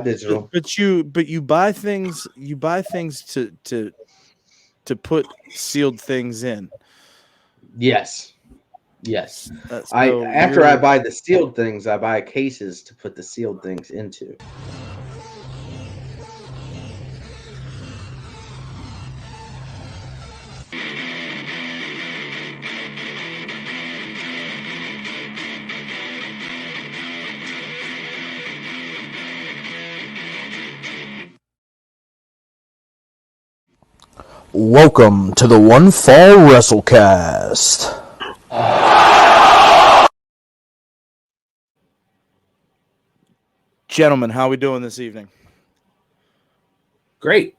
digital. But you buy things to put sealed things in. Yes. So After I buy the sealed things, I buy cases to put the sealed things into. Welcome to the One Fall WrestleCast. Gentlemen, how we doing this evening? Great.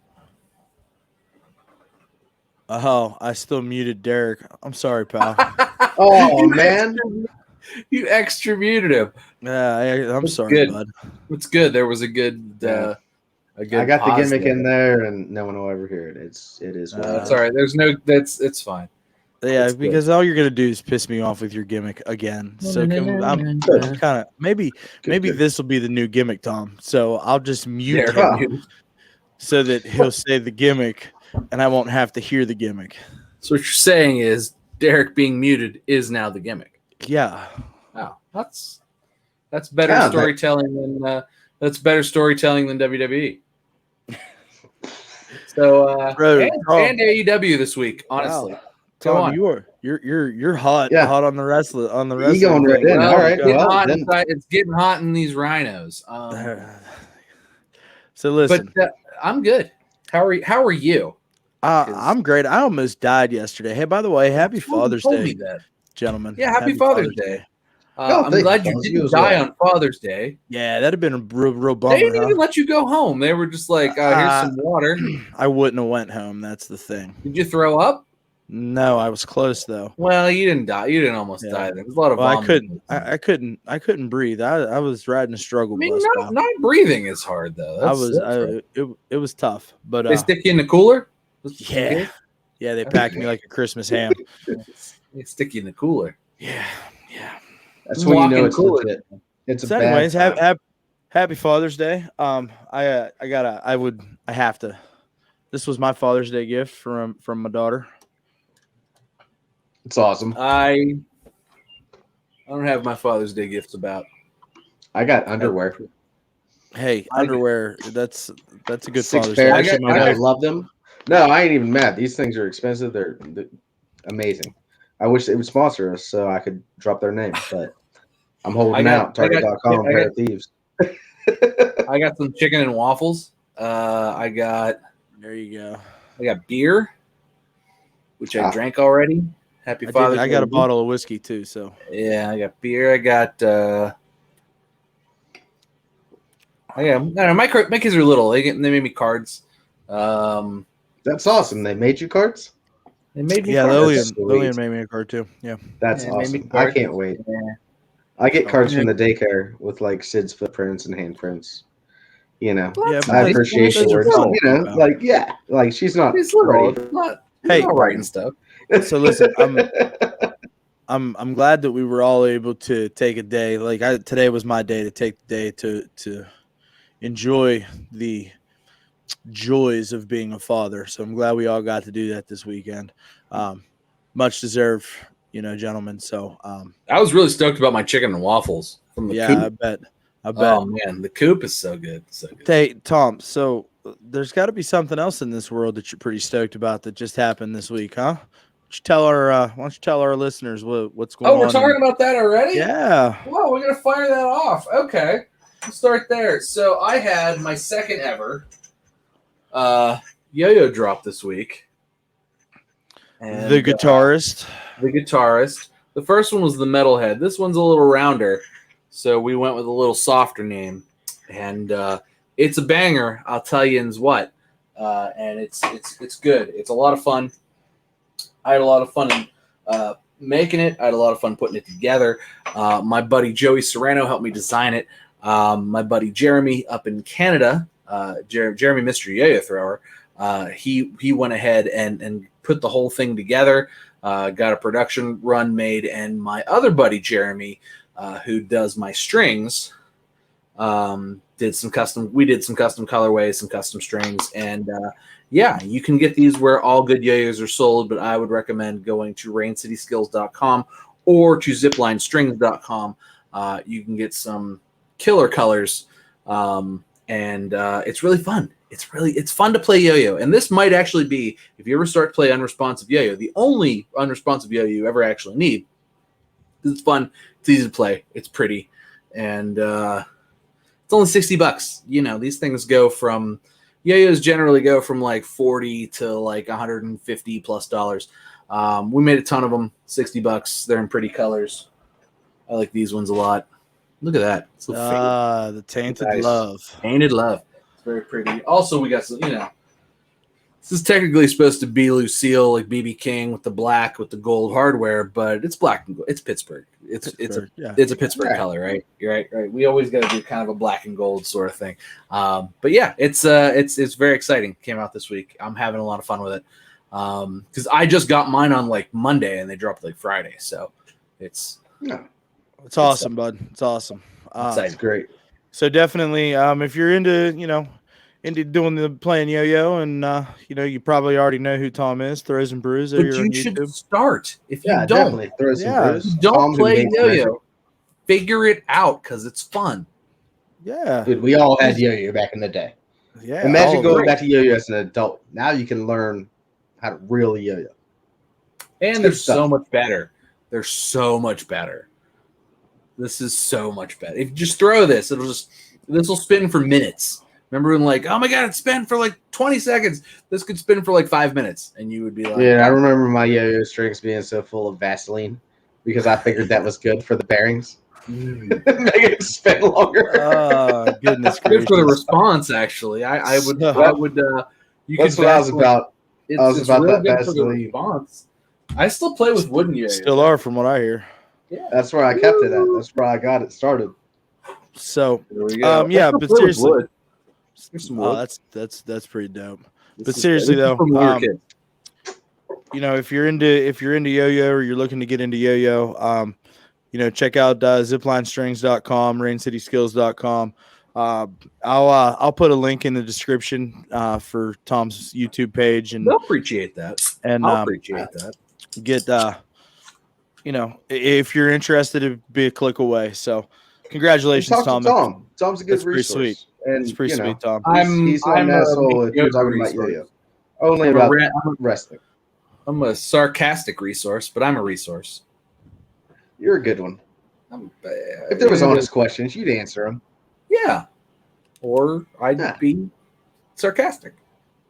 Oh, I still muted Derek. I'm sorry, pal. Oh, man. You extra muted him. Yeah, I'm That's sorry, good. bud. It's good. There was a good Yeah. a good I got the pause gimmick there. in there, and no one will ever hear it. It is what That's all right. It's fine. Yeah, It's because good. all you're gonna do is piss me off with your gimmick again. So I'm kind of maybe this will be the new gimmick, Tom. So I'll just mute Derek him muted. so that he'll say the gimmick, and I won't have to hear the gimmick. So what you're saying is Derek being muted is now the gimmick. Yeah. Wow, that's better storytelling than WWE. So Bro, and AEW this week, honestly. Wow. Go Tom, on. you're hot on the wrestling You going right thing. in. Well, All right. it's getting hot in these rhinos. So listen, but I'm good. How are you? I'm great. I almost died yesterday. Hey, by the way, happy Father's Day, gentlemen. Yeah, happy Father's Day. I'm glad you didn't die on Father's Day. Yeah, that'd have been a real bummer. They didn't even let you go home. They were just like, here's some water. I wouldn't have went home. That's the thing. Did you throw up? No, I was close though. Well, you didn't die. You didn't almost die. There was a lot of vomiting. I couldn't breathe. I was riding a struggle bus. Not breathing is hard though. It was tough. But they stick you in the cooler. Yeah, they packed me like a Christmas ham. They stick you in the cooler. Yeah. That's when you know it's legit. It's a anyways, bad happy Father's Day. I have to. This was my Father's Day gift from my daughter. It's awesome. I don't have my Father's Day gifts about. I got underwear. Hey, underwear. That's a good 6 Father's Day. pairs. I love them. No, I ain't even mad. These things are expensive. They're amazing. I wish they would sponsor us so I could drop their name, but I'm holding out. Target.com, pair of thieves. I got some chicken and waffles. There you go. I got beer, which I drank already. Happy Father's Day. I got a bottle of whiskey too. So yeah, I got beer. I got. My kids are little. They made me cards. That's awesome. They made you cards. They made me. Yeah, cards. Lillian made me a card too. Yeah, that's awesome. I can't wait. Yeah. I get cards from the daycare with like Sid's footprints and handprints. You know, I appreciate the words. Like she's not. She's little. Not writing stuff. So listen, I'm glad that we were all able to take a day. Like today was my day to take the day to enjoy the joys of being a father. So I'm glad we all got to do that this weekend. Much deserved, gentlemen. So I was really stoked about my chicken and waffles from the coop. I bet. Oh man, the coop is so good. So good. Hey, Tom, so there's got to be something else in this world that you're pretty stoked about that just happened this week, huh? Why don't you tell our listeners what's going on? Oh, we're talking about that already? Yeah. Whoa, we're going to fire that off. Okay. We'll start there. So I had my second ever yo-yo drop this week. And, the guitarist. The first one was the Metalhead. This one's a little rounder, so we went with a little softer name. And it's a banger, I'll tell you what. And it's good. It's a lot of fun. I had a lot of fun making it. I had a lot of fun putting it together. My buddy Joey Serrano helped me design it. My buddy Jeremy up in Canada, Jeremy Mr. Yo-Yo Thrower, he went ahead and put the whole thing together, got a production run made, and my other buddy Jeremy, who does my strings, did some custom colorways, some custom strings, and yeah, you can get these where all good yo-yos are sold, but I would recommend going to raincityskills.com or to ziplinestrings.com. You can get some killer colors, and it's really fun. It's fun to play yo-yo, and this might actually be, if you ever start to play unresponsive yo-yo, the only unresponsive yo-yo you ever actually need. It's fun, it's easy to play, it's pretty, and it's only $60. You know, these things go from yo-yos generally go from like $40 to like $150+. We made a ton of them, $60. They're in pretty colors. I like these ones a lot. Look at that. It's the Tainted Love. Tainted Love. It's very pretty. Also, we got some, you know, this is technically supposed to be Lucille, like BB King with the black, with the gold hardware, but it's black and gold. It's Pittsburgh. It's a Pittsburgh color, right? You're right. We always got to do kind of a black and gold sort of thing. But yeah, it's very exciting. Came out this week. I'm having a lot of fun with it. Because I just got mine on like Monday and they dropped like Friday, so it's awesome, bud. It's awesome. It's great. So definitely, if you're into doing the playing yo-yo, and you probably already know who Tom is. Throws and Brews. But you should start. If you don't, definitely Throws and Brews. Don't play yo-yo. Figure it out because it's fun. Yeah, dude, we all had yo-yo back in the day. Yeah, imagine going back to yo-yo as an adult. Now you can learn how to really yo-yo, and they're so much better. They're so much better. This is so much better. If you just throw this, this will spin for minutes. Remember when like, oh my god, it spun for like 20 seconds. This could spin for like 5 minutes, and you would be like, yeah. I remember my yo-yo strings being so full of Vaseline because I figured that was good for the bearings. Make it spin longer. Oh goodness gracious! Good for the response, actually. I would. You That's what I was about. I was about really that good for the Vaseline. response. I still play with wooden yo-yos. Still are, from what I hear. Yeah, that's where I kept it at. That's where I got it started. So, there we go. yeah, but seriously, wood. That's pretty dope. But seriously though, if you're into yo-yo or you're looking to get into yo-yo, check out ziplinestrings.com, raincityskills.com. I'll put a link in the description for Tom's YouTube page, and they'll appreciate that. And I'll appreciate that. Get if you're interested, it'd be a click away. So congratulations, Tom. Tom's a good resource. Pretty sweet. And it's pretty sweet, Tom. He's not an asshole if you're talking about yo-yo. Only about wrestling. I'm a sarcastic resource, but I'm a resource. You're a good one. If there was honest questions, you'd answer them. Yeah. Or I'd be sarcastic.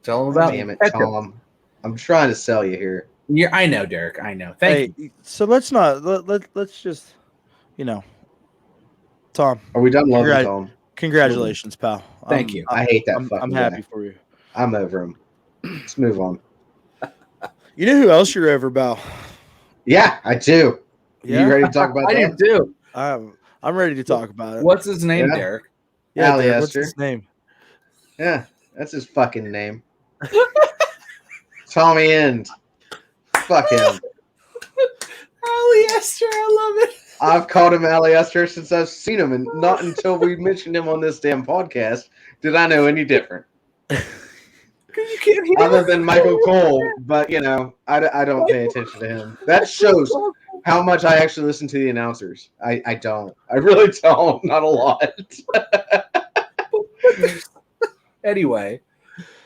Tell them about Damn it, Tom. I'm trying to sell you here. Yeah, I know, Derek. I know. Thank you. So let's just, Tom. Are we done loving Tom? Congratulations, pal. Thank you. I hate that fucking I'm happy for you. I'm over him. Let's move on. You know who else you're over, Bal? Yeah, I do. Yeah? You ready to talk about that? I do. I'm ready to talk about it. What's his name, Derek? Yeah, Derek, what's his name? Yeah, that's his fucking name. Tommy End. Fuck him. Aliester, I love it. I've called him Aliester since I've seen him, and not until we mentioned him on this damn podcast did I know any different. You can't hear other than Michael Cole, but I don't pay attention to him. That shows how much I actually listen to the announcers. I don't. I really don't. Not a lot. Anyway,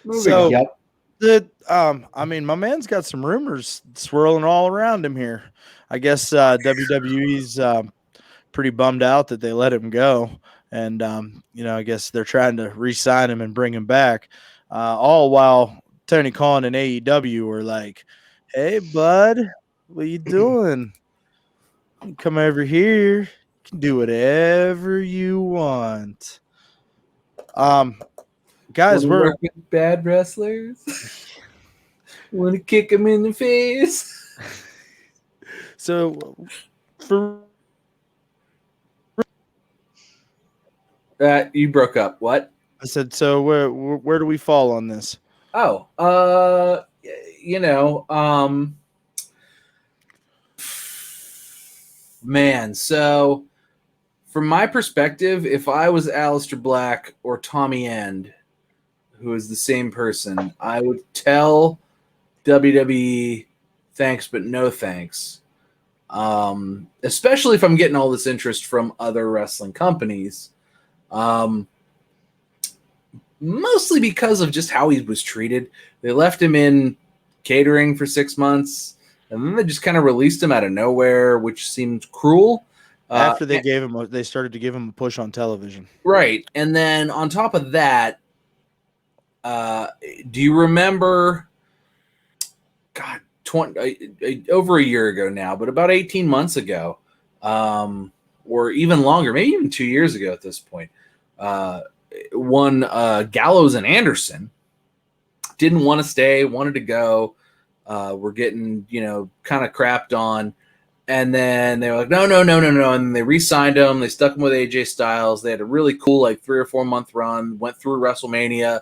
my man's got some rumors swirling all around him here. I guess WWE's pretty bummed out that they let him go, and I guess they're trying to re-sign him and bring him back. All while Tony Khan and AEW were like, "Hey, bud, what you doing? Come over here. You can do whatever you want." Guys, we're bad wrestlers. Want to kick them in the face. So, you broke up. What? I said, so where do we fall on this? Oh, man. So from my perspective, if I was Aleister Black or Tommy End, who is the same person, I would tell WWE thanks, but no thanks. Especially if I'm getting all this interest from other wrestling companies. Mostly because of just how he was treated. They left him in catering for 6 months, and then they just kind of released him out of nowhere, which seemed cruel. After they started to give him a push on television. Right. And then on top of that, do you remember, God, over a year ago now, but about 18 months ago, or even longer, maybe even 2 years ago at this point, one Gallows and Anderson didn't want to stay, wanted to go, were getting, kind of crapped on. And then they were like, no. And they re-signed him. They stuck him with AJ Styles. They had a really cool, 3 or 4 month run, went through WrestleMania,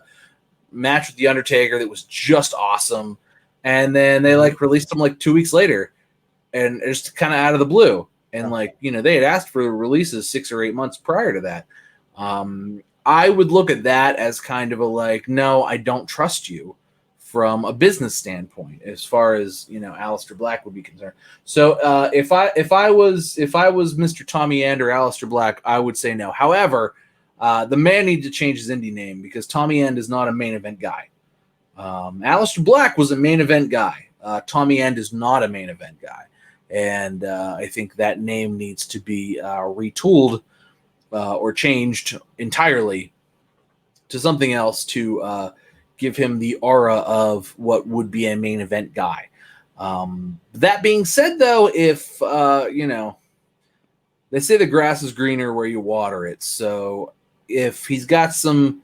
match with The Undertaker that was just awesome. And then they released him 2 weeks later, and just kind of out of the blue. And they had asked for releases 6 or 8 months prior to that. I would look at that as kind of a no, I don't trust you from a business standpoint, as far as Aleister Black would be concerned. So if I was Mr. Tommy End or Aleister Black, I would say no. However, the man needs to change his indie name, because Tommy End is not a main event guy. Aleister Black was a main event guy. Tommy End is not a main event guy, and I think that name needs to be retooled or changed entirely to something else to give him the aura of what would be a main event guy. That being said, though, if, they say the grass is greener where you water it. So if he's got some,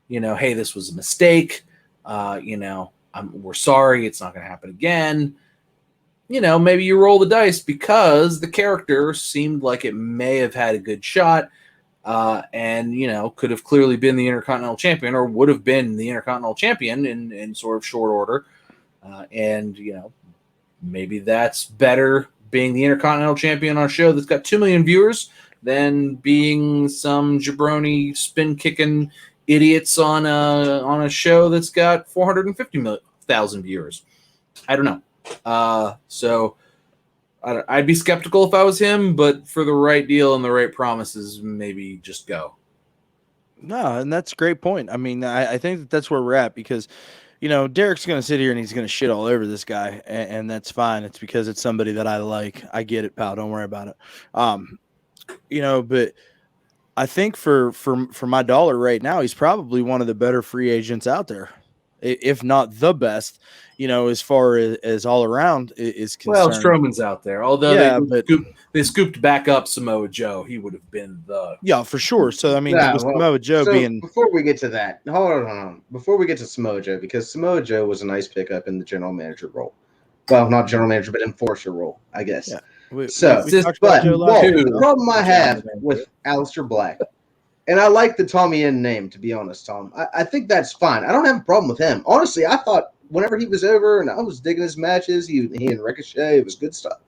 hey, this was a mistake, we're sorry, it's not going to happen again. Maybe you roll the dice, because the character seemed like it may have had a good shot. And could have clearly been the Intercontinental Champion, or would have been the Intercontinental Champion in sort of short order. And maybe that's better being the Intercontinental Champion on a show that's got 2 million viewers than being some jabroni spin-kicking idiots on a show that's got 450,000 viewers. I don't know. So I'd be skeptical if I was him, but for the right deal and the right promises, maybe just go. No, and that's a great point. I mean, I think that's where we're at, because, Derek's going to sit here and he's going to shit all over this guy, and that's fine. It's because it's somebody that I like. I get it, pal. Don't worry about it. But I think for my dollar right now, he's probably one of the better free agents out there, if not the best. As far as all around is concerned. Well, Strowman's out there. Although they scooped back up Samoa Joe, he would have been for sure. So I mean, Samoa Joe being, before we get to that, hold on. Before we get to Samoa Joe, because Samoa Joe was a nice pickup in the general manager role. Well, not general manager, but enforcer role, I guess. Yeah. The problem I have with Aleister Black, and I like the Tommy End name, to be honest, Tom. I think that's fine. I don't have a problem with him. Honestly, I thought whenever he was over, and I was digging his matches, he and Ricochet, it was good stuff.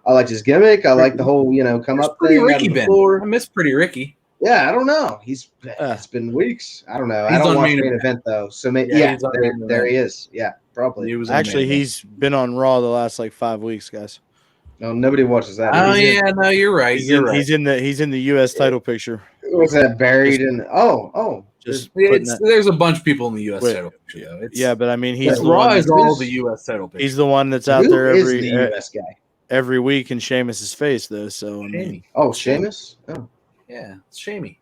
I liked his gimmick. I like the whole, come up thing. Ricky out of the floor. I miss Pretty Ricky. Yeah, I don't know. It's been weeks. I don't know. I don't watch main event though. So there he is. Yeah, probably. He's been on Raw the last 5 weeks, guys. No, nobody watches that. Oh no, you're right. He's in the U.S. title picture. Was that buried in? There's a bunch of people in the U.S. title picture. Yeah, but I mean, he's the Raw one. Is all the U.S. title picture. He's the one that's out there the U.S. guy every week in Sheamus's face, though. So Sheamus. Oh, yeah, it's Shamey.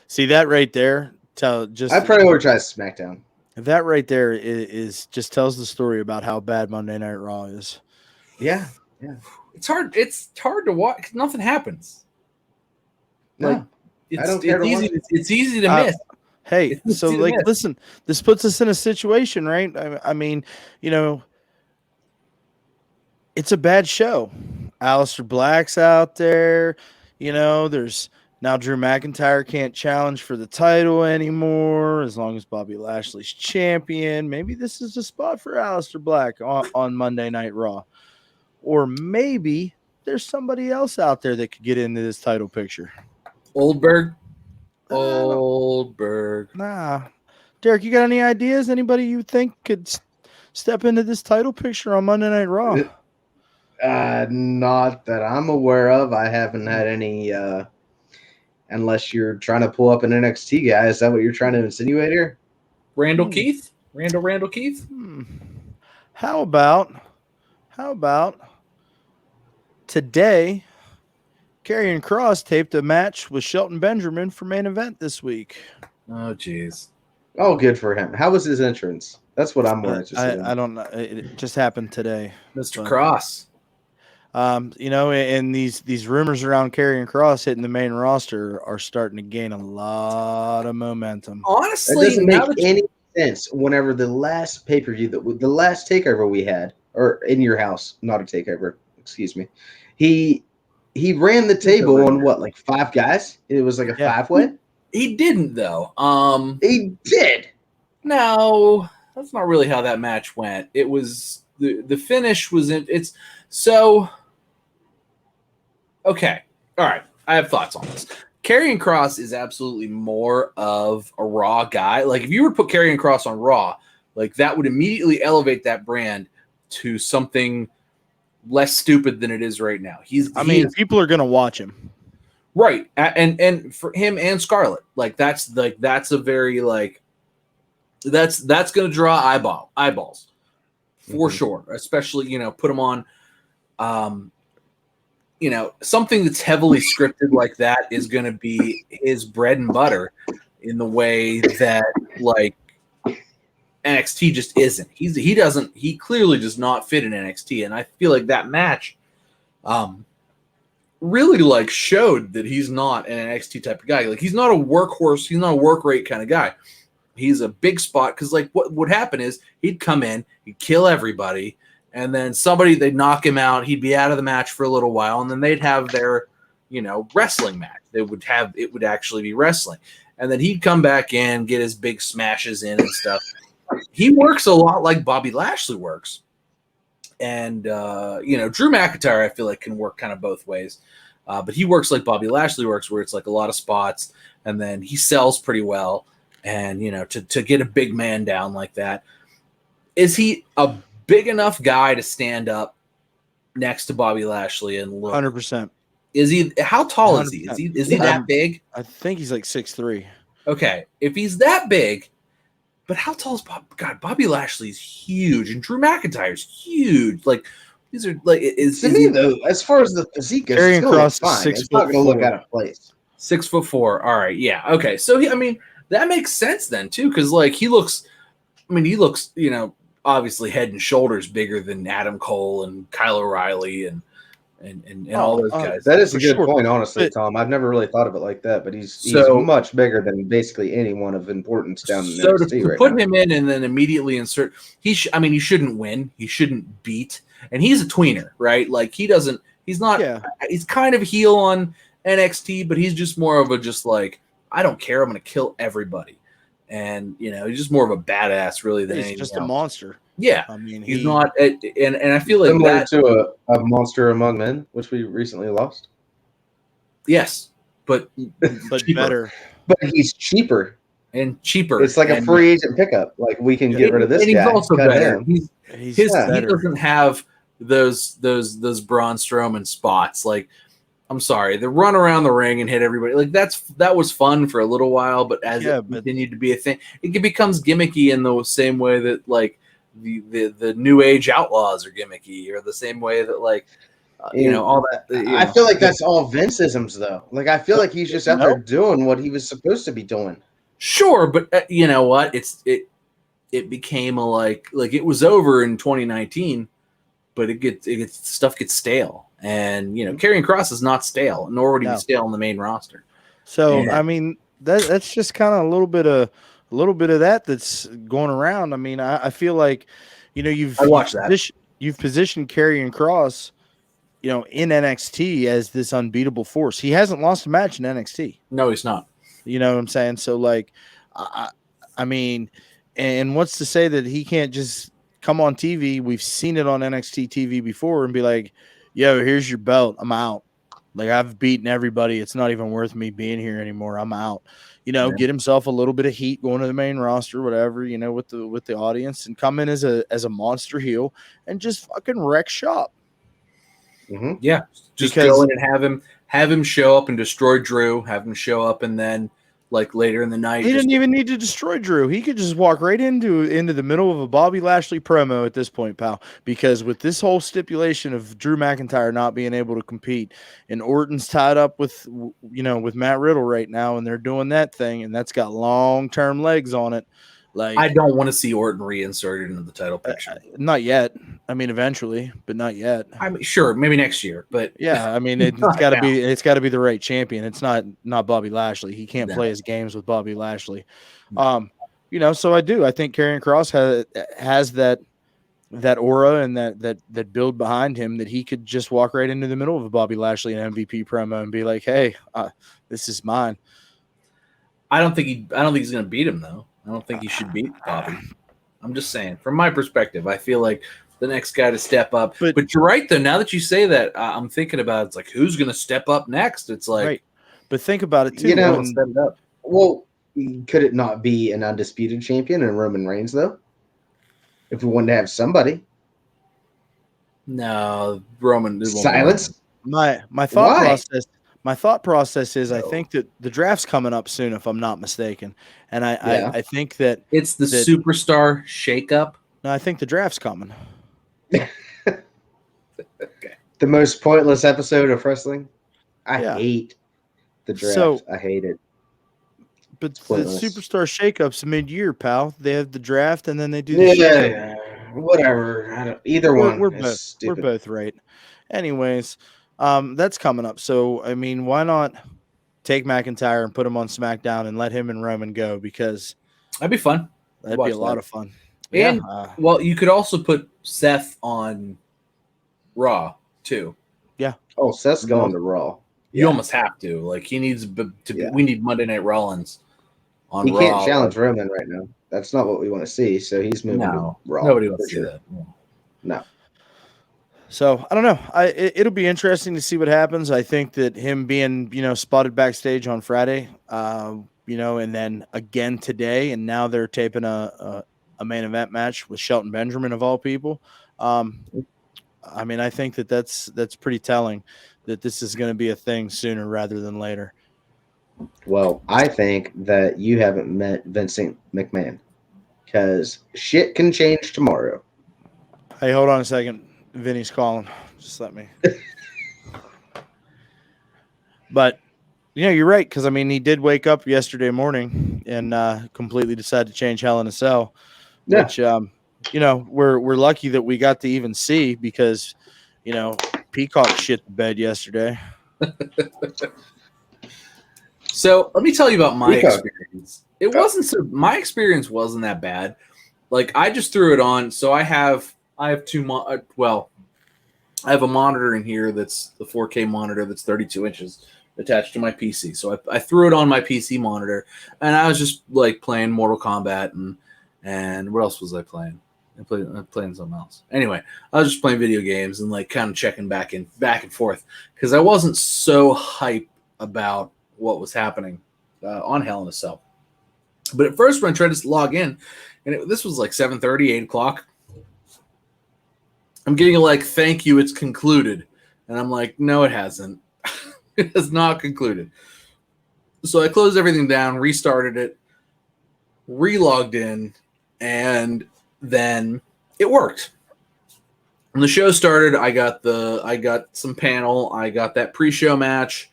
See that right there? I prioritize SmackDown. That right there is just tells the story about how bad Monday Night Raw is. Yeah. It's hard to watch because nothing happens. No. It's easy to miss. Hey, so listen, this puts us in a situation, right? I mean, it's a bad show. Aleister Black's out there. There's now Drew McIntyre can't challenge for the title anymore as long as Bobby Lashley's champion. Maybe this is a spot for Aleister Black on Monday Night Raw. Or maybe there's somebody else out there that could get into this title picture. Oldberg. Nah. Derek, you got any ideas? Anybody you think could step into this title picture on Monday Night Raw? Not that I'm aware of. I haven't had any, unless you're trying to pull up an NXT guy. Is that what you're trying to insinuate here? Randall Keith? Randall Keith? How about today, Karrion Kross taped a match with Shelton Benjamin for main event this week. Oh, jeez. Oh, good for him. How was his entrance? That's what I'm more interested in. I don't know. It just happened today. Mr. Cross. And these rumors around Karrion Kross hitting the main roster are starting to gain a lot of momentum. Honestly, it doesn't make any sense. Whenever the last pay-per-view, the last takeover we had, or in your house, not a takeover, excuse me, he ran the table on what, like 5 guys? It was like a 5-way. He didn't though. He did. No, that's not really how that match went. It was the finish was in. It's so. Okay. All right. I have thoughts on this. Karrion Kross is absolutely more of a Raw guy. Like, if you were to put Karrion Kross on Raw, like, that would immediately elevate that brand to something less stupid than it is right now. People are going to watch him. Right. And for him and Scarlett, that's a very, that's going to draw eyeballs for sure. Especially, put him on, something that's heavily scripted like that is going to be his bread and butter in the way that NXT just isn't. He clearly does not fit in NXT. And I feel like that match really showed that he's not an NXT type of guy. He's not a workhorse. He's not a work rate kind of guy. He's a big spot. Cause what would happen is he'd come in, he'd kill everybody. And then they'd knock him out. He'd be out of the match for a little while, and then they'd have their, wrestling match. It would actually be wrestling. And then he'd come back in, get his big smashes in and stuff. He works a lot like Bobby Lashley works. And, Drew McIntyre, I feel like, can work kind of both ways. But he works like Bobby Lashley works, where it's a lot of spots, and then he sells pretty well. And, to get a big man down like that. Is he a big enough guy to stand up next to Bobby Lashley and look? 100%. Is he? How tall is he? Is he that big? I think he's 6'3". Okay, if he's that big, but how tall is Bobby Lashley's huge, and Drew McIntyre's huge. These are though, as far as the physique goes, Karrion Kross fine. 6 It's not going to look out of place. 6'4". All right, yeah, okay. So that makes sense then too, because he looks, obviously head and shoulders bigger than Adam Cole and Kyle O'Reilly and all those guys. That is a good point, honestly, Tom. I've never really thought of it like that, but he's much bigger than basically anyone of importance down in NXT to put him in and then immediately insert, he shouldn't win. He shouldn't beat. And he's a tweener, right? He's kind of heel on NXT, but he's just more of I don't care. I'm going to kill everybody. And he's just more of a badass, really, than anything just else. A monster. Yeah, he's not, and I feel like similar that to a monster among men, which we recently lost. Yes, but better. But he's cheaper. It's like a free agent pickup. We can get rid of this guy. He's also better. He doesn't have those Braun Strowman spots. I'm sorry, the run around the ring and hit everybody. That was fun for a little while, but as it continued to be a thing, it becomes gimmicky in the same way that the New Age Outlaws are gimmicky, or the same way that all that. I feel like that's all Vinceisms, though. I feel like he's just out there doing what he was supposed to be doing. Sure, but you know what? It became it was over in 2019, but stuff gets stale. And Karrion Kross is not stale, nor would he be stale on the main roster. So that's just kind of a little bit of that's going around. I feel like you've positioned Karrion Kross, in NXT as this unbeatable force. He hasn't lost a match in NXT. No, he's not. You know what I'm saying? So and what's to say that he can't just come on TV? We've seen it on NXT TV before and be like, yo, here's your belt. I'm out. Like, I've beaten everybody. It's not even worth me being here anymore. I'm out. Get himself a little bit of heat going to the main roster, whatever, with the audience, and come in as a monster heel and just fucking wreck shop. Mm-hmm. Yeah, just go in and have him show up and destroy Drew. Have him show up, and then like later in the night, he didn't even need to destroy Drew. He could just walk right into the middle of a Bobby Lashley promo at this point, pal. Because with this whole stipulation of Drew McIntyre not being able to compete, and Orton's tied up with Matt Riddle right now, and they're doing that thing, and that's got long-term legs on it. Like, I don't want to see Orton reinserted into the title picture. Not yet. I mean, eventually, but not yet. I mean, sure, maybe next year, but yeah, I mean, it's got to be the right champion. It's not Bobby Lashley. He can't play his games with Bobby Lashley. So I think Karrion Kross has that aura and that build behind him that he could just walk right into the middle of a Bobby Lashley and MVP promo and be like, "Hey, this is mine." I don't think he's going to beat him though. I don't think he should beat Bobby. I'm just saying, from my perspective, I feel like the next guy to step up. But you're right, though. Now that you say that, I'm thinking about it. It's like, who's going to step up next? It's like, right. But think about it too. Step it up. Well, could it not be an undisputed champion in Roman Reigns though? If we wanted to have somebody, no, Roman. Silence. My thought process. My thought process is I think that the draft's coming up soon, if I'm not mistaken. And I think that it's the superstar shakeup. No, I think the draft's coming. Okay. The most pointless episode of wrestling. I hate the draft. I hate it. But the superstar shakeup's mid-year, pal. They have the draft and then they do the shakeup. Whatever. Either one. We're both right. Anyways. That's coming up. So, I mean, why not take McIntyre and put him on SmackDown and let him and Roman go? Because that'd be fun. That'd be a lot of fun. And, you could also put Seth on Raw, too. Yeah. Oh, Seth's going to Raw. You almost have to. Like, he needs to be, we need Monday Night Rollins on Raw. He can't challenge Roman right now. That's not what we want to see. So he's moving to Raw. Nobody wants to see that. No. So I don't know. It'll be interesting to see what happens. I think that him being, spotted backstage on Friday, and then again today, and now they're taping a main event match with Shelton Benjamin of all people. I mean, I think that's pretty telling that this is going to be a thing sooner rather than later. Well, I think that you haven't met Vincent McMahon because shit can change tomorrow. Hey, hold on a second. Vinny's calling. Just let me. But, you're right. Because, I mean, he did wake up yesterday morning and completely decided to change Hell in a Cell. Yeah. Which, we're lucky that we got to even see because, Peacock shit the bed yesterday. So let me tell you about my experience. My experience wasn't that bad. Like, I just threw it on. So I have two. I have a monitor in here that's the 4K monitor that's 32 inches attached to my PC. So I threw it on my PC monitor, and I was just like playing Mortal Kombat and what else was I playing? I playing something else. Anyway, I was just playing video games and like kind of checking back and forth because I wasn't so hype about what was happening on Hell in a Cell. But at first when I tried to log in, and this was like 7:30, 8 o'clock, I'm getting like, thank you, it's concluded. And I'm like, no, it hasn't. It has not concluded. So I closed everything down, restarted it, re-logged in, and then it worked. When the show started, I got some panel, I got that pre-show match,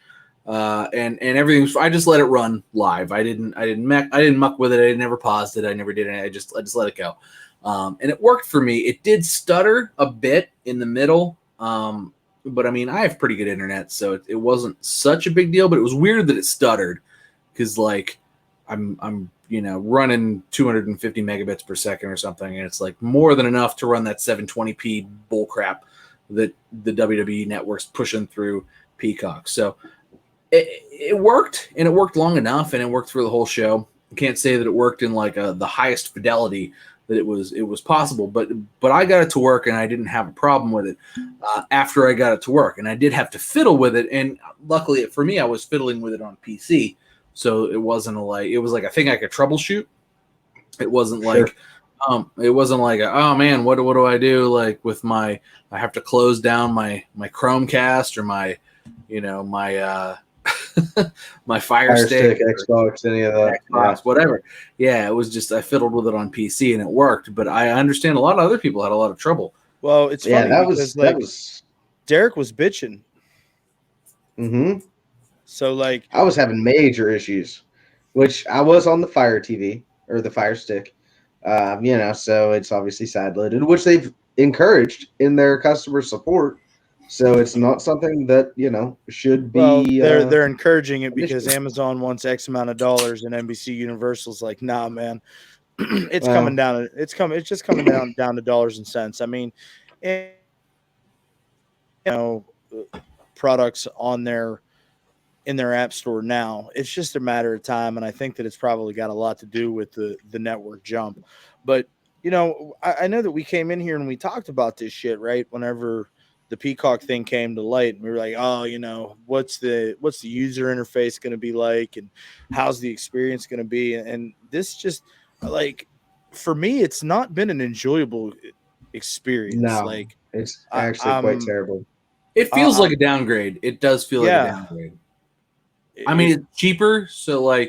and everything. I just let it run live. I didn't muck with it. I never paused it. I never did anything. I just let it go. And it worked for me. It did stutter a bit in the middle, but I mean, I have pretty good internet, so it wasn't such a big deal. But it was weird that it stuttered because, like, I'm running 250 megabits per second or something, and it's like more than enough to run that 720p bullcrap that the WWE network's pushing through Peacock. So it worked, and it worked long enough, and it worked through the whole show. I can't say that it worked in like the highest fidelity that it was possible. But I got it to work, and I didn't have a problem with it after I got it to work. And I did have to fiddle with it, and luckily for me, I was fiddling with it on PC, so it wasn't it was like a thing I could troubleshoot. It wasn't like oh man, what do I do like with I have to close down my Chromecast or my my Fire Stick, Xbox, any of that, Xbox, whatever. Yeah, it was just I fiddled with it on PC and it worked. But I understand a lot of other people had a lot of trouble. Well, it's funny because Derek was bitching. Mm-hmm. So I was having major issues, which I was on the Fire TV or the Fire Stick. So it's obviously side-loaded, which they've encouraged in their customer support. So it's not something that should be. Well, they're encouraging it because Amazon wants X amount of dollars, and NBC Universal's like, nah, man, it's coming down. It's just coming down to dollars and cents. I mean, products in their app store now. It's just a matter of time, and I think that it's probably got a lot to do with the network jump. But I know that we came in here and we talked about this shit right whenever the Peacock thing came to light, and we were like, oh, what's the user interface going to be like, and how's the experience going to be? And this just for me, it's not been an enjoyable experience. No, it's actually quite terrible. It feels like a downgrade. It does feel like a downgrade. I mean, it's cheaper, so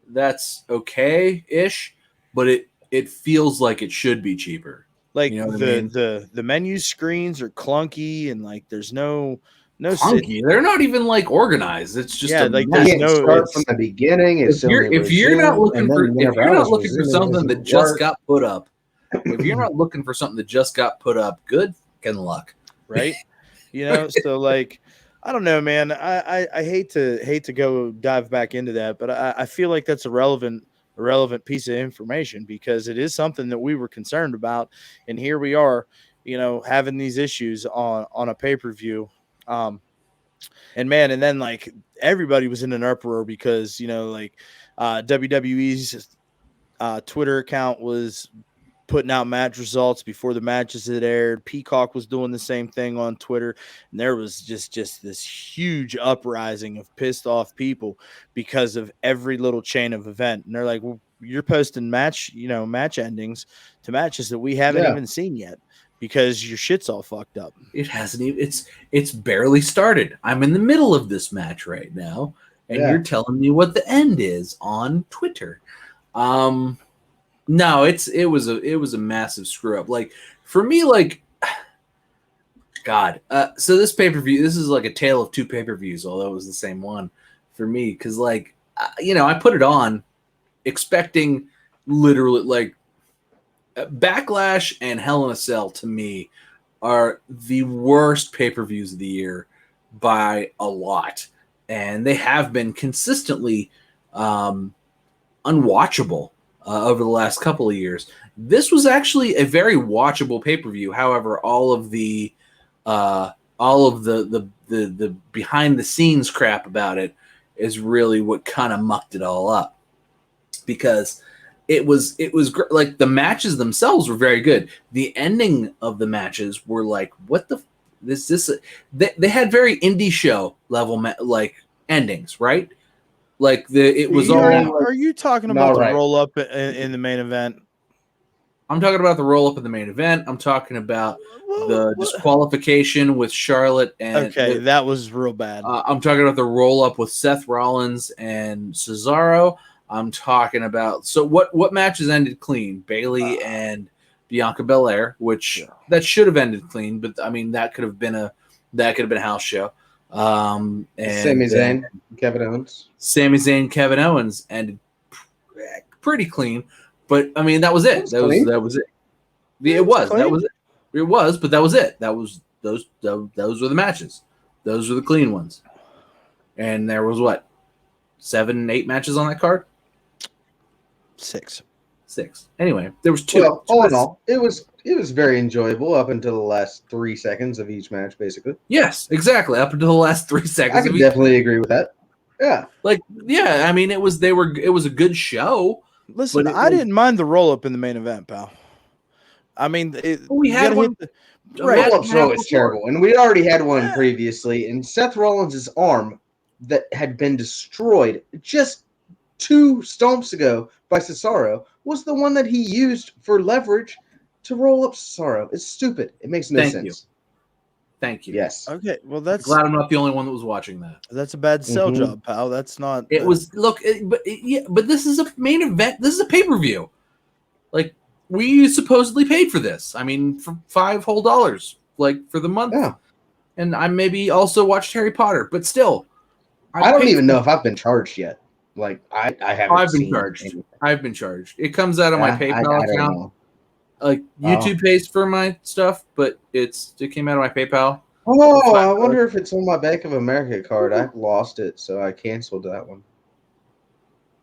that's okay-ish, but it feels like it should be cheaper. The menu screens are clunky, and there's no clunky. They're not even organized. It's just there's no start from the beginning. If you're not looking for something that just got put up, if you're not looking for something that just got put up, good luck, right? So I don't know, man. I hate to go dive back into that, but I feel like that's a relevant piece of information because it is something that we were concerned about, and here we are, having these issues on a pay-per-view. And then everybody was in an uproar because WWE's Twitter account was putting out match results before the matches had aired. Peacock was doing the same thing on Twitter, and there was just this huge uprising of pissed off people because of every little chain of event. And they're like, well, you're posting match endings to matches that we haven't even seen yet because your shit's all fucked up. It hasn't even it's barely started. I'm in the middle of this match right now, and you're telling me what the end is on Twitter. No, it was a massive screw up. For me, God. So this pay-per-view, this is a tale of two pay-per-views, although it was the same one for me. Because I put it on expecting literally Backlash and Hell in a Cell to me are the worst pay-per-views of the year by a lot. And they have been consistently unwatchable. Over the last couple of years, this was actually a very watchable pay-per-view. However, all of the behind the scenes crap about it is really what kind of mucked it all up. Because it was the matches themselves were very good. The ending of the matches were what the they had very indie show level endings, right? It was all. Are you talking about the roll up in the main event? I'm talking about the roll up in the main event. I'm talking about the disqualification with Charlotte and. Okay, that was real bad. I'm talking about the roll up with Seth Rollins and Cesaro. I'm talking about what matches ended clean? Bayley and Bianca Belair, which that should have ended clean, but I mean that could have been a house show. And Sami Zayn, Kevin Owens. Sami Zayn, Kevin Owens ended pretty clean, but I mean that was it. That was it. It was. That was it. It was, but that was it. That was those were the matches. Those were the clean ones. And there was 7, 8 matches on that card? 6. Anyway, there was 2. Well, all in all, it was very enjoyable up until the last 3 seconds of each match, basically. Yes, exactly. Up until the last 3 seconds. I can definitely agree with that. Yeah. I mean, it was a good show. Listen, I didn't mind the roll up in the main event, pal. I mean, we had one. Roll-up's always terrible, and we already had one previously. And Seth Rollins' arm that had been destroyed just 2 stomps ago by Cesaro was the one that he used for leverage to roll up Cesaro. It's stupid. It makes no sense. Thank you. Yes. Okay. Well, that's glad I'm not the only one that was watching that. That's a bad sell job, pal. That's not. It was but this is a main event. This is a pay-per-view. Like, we supposedly paid for this. I mean, for $5 whole, like, for the month. Yeah. And I maybe also watched Harry Potter, but still, I don't even know if I've been charged yet. Like, I haven't. I've been charged. Anything. I've been charged. It comes out of my PayPal account. Like, YouTube pays for my stuff, but it came out of my PayPal. Oh, I wonder if it's on my Bank of America card. I lost it, so I canceled that one.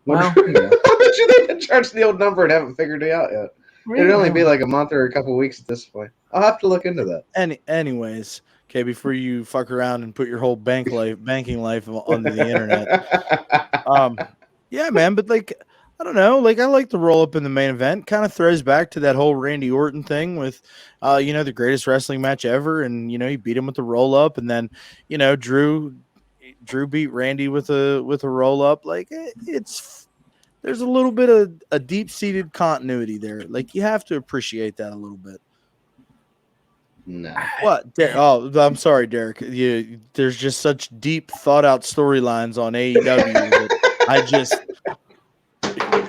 Well, I bet you they've been charged the old number and haven't figured it out yet. It'd only be like a month or a couple weeks at this point. I'll have to look into that. Anyways, okay, before you fuck around and put your whole banking life onto the internet. Yeah, man, but like, I don't know. Like, I like the roll up in the main event. Kind of throws back to that whole Randy Orton thing with, the greatest wrestling match ever, and he beat him with the roll up, and then, Drew beat Randy with a roll up. Like, there's a little bit of a deep seated continuity there. Like, you have to appreciate that a little bit. No. What? Oh, I'm sorry, Derek. There's just such deep thought out storylines on AEW that I just.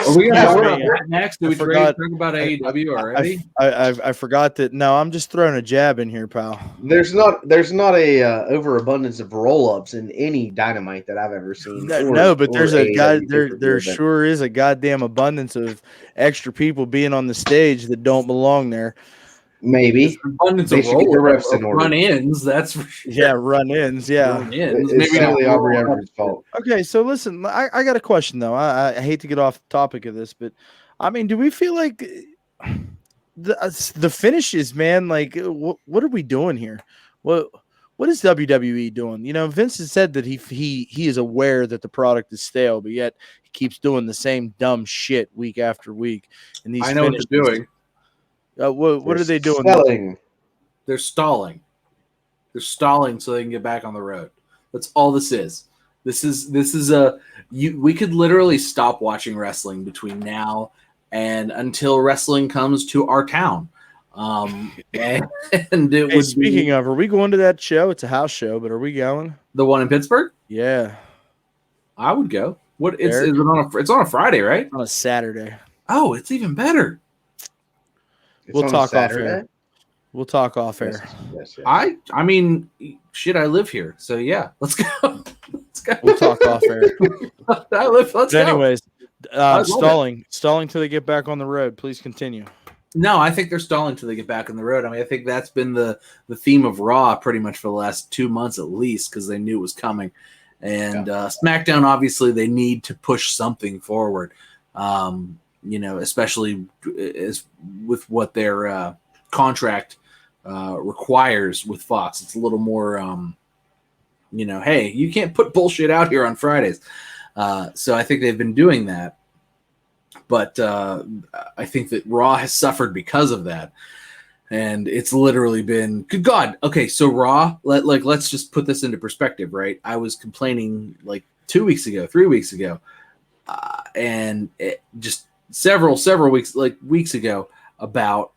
Are we gonna next? Do we talk about AEW already? I forgot that. No, I'm just throwing a jab in here, pal. There's not a overabundance of roll-ups in any Dynamite that I've ever seen. But there's a guy there sure is a goddamn abundance of extra people being on the stage that don't belong there. Maybe abundance of run-ins. That's for sure. Yeah, run-ins. Yeah, run-ins. Maybe not Aubrey Everett's fault. Okay, so listen, I got a question though. I hate to get off the topic of this, but I mean, do we feel like the finishes, man? Like, what are we doing here? What is WWE doing? Vince has said that he is aware that the product is stale, but yet he keeps doing the same dumb shit week after week. And these I know what they're doing. What are they doing? They're stalling. They're stalling so they can get back on the road. That's all this is. This is we could literally stop watching wrestling between now and until wrestling comes to our town. Speaking of, are we going to that show? It's a house show, but are we going? The one in Pittsburgh? Yeah, I would go. What? It's on a Friday, right? On a Saturday. Oh, it's even better. We'll talk off air. We'll talk off air. Yes. I mean, shit, I live here, so yeah, let's go. Let's go. We'll talk off air. Let's go. Anyways, stalling till they get back on the road. Please continue. No, I think they're stalling till they get back on the road. I mean, I think that's been the theme of Raw pretty much for the last 2 months at least, because they knew it was coming. And SmackDown, obviously, they need to push something forward. Especially with what their contract requires with Fox. It's a little more, hey, you can't put bullshit out here on Fridays. So I think they've been doing that. But I think that Raw has suffered because of that. And it's literally been, good God. Okay, so Raw, let's just put this into perspective, right? I was complaining like 3 weeks ago, and it just several weeks ago about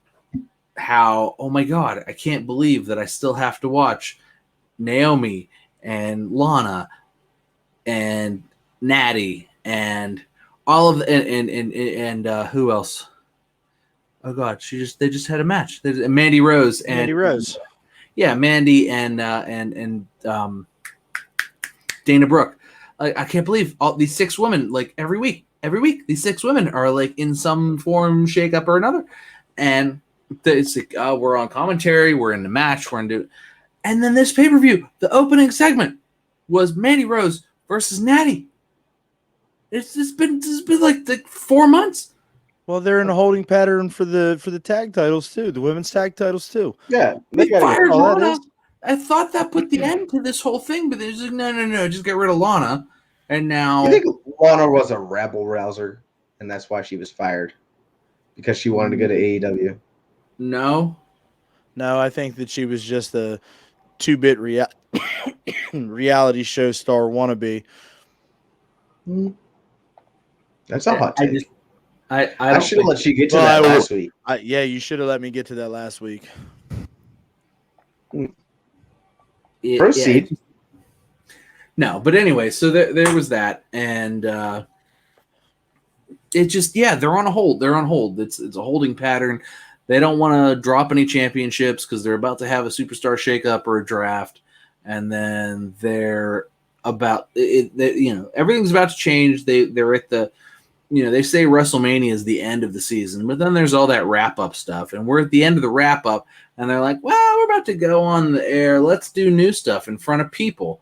how, oh my God, I can't believe that I still have to watch Naomi and Lana and Natty and all of and who else? Oh God, they just had a match. Mandy Rose. Yeah, Mandy and Dana Brooke. I can't believe all these 6 women, like every week, these 6 women are like in some form, shake-up or another. And it's like, we're on commentary, we're in the match, and then this pay-per-view, the opening segment was Mandy Rose versus Natty. It's been like 4 months. Well, they're in a holding pattern for the tag titles too, the women's tag titles too. Yeah, they fired Lana. I thought that put the end to this whole thing, but they're just like, no, just get rid of Lana. And now you think Lana was a rabble rouser? and that's why she was fired because she wanted to go to AEW. No, I think that she was just a 2-bit reality show star wannabe. That's a hot take. I should have let you get to that last week. Yeah, you should have let me get to that last week. Proceed. Yeah, no, but anyway, so there was that, and it just they're on a hold. They're on hold. It's a holding pattern. They don't want to drop any championships because they're about to have a superstar shakeup or a draft, and then they're about it. Everything's about to change. They're at the, they say WrestleMania is the end of the season, but then there's all that wrap up stuff, and we're at the end of the wrap up, and they're like, well, we're about to go on the air. Let's do new stuff in front of people.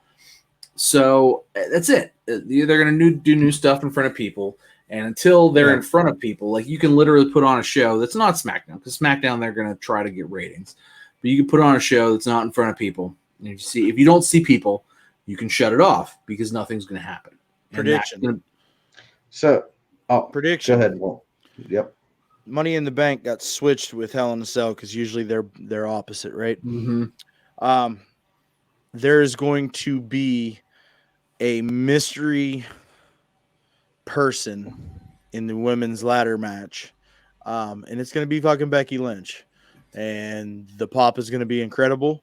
So that's it. They're going to do new stuff in front of people. And until they're in front of people, like you can literally put on a show that's not SmackDown, because SmackDown, they're going to try to get ratings. But you can put on a show that's not in front of people. And if you don't see people, you can shut it off because nothing's going to happen. Prediction. Prediction. Go ahead. Well, yep. Money in the Bank got switched with Hell in a Cell because usually they're opposite, right? Mm-hmm. There is going to be a mystery person in the women's ladder match, and it's going to be fucking Becky Lynch, and the pop is going to be incredible,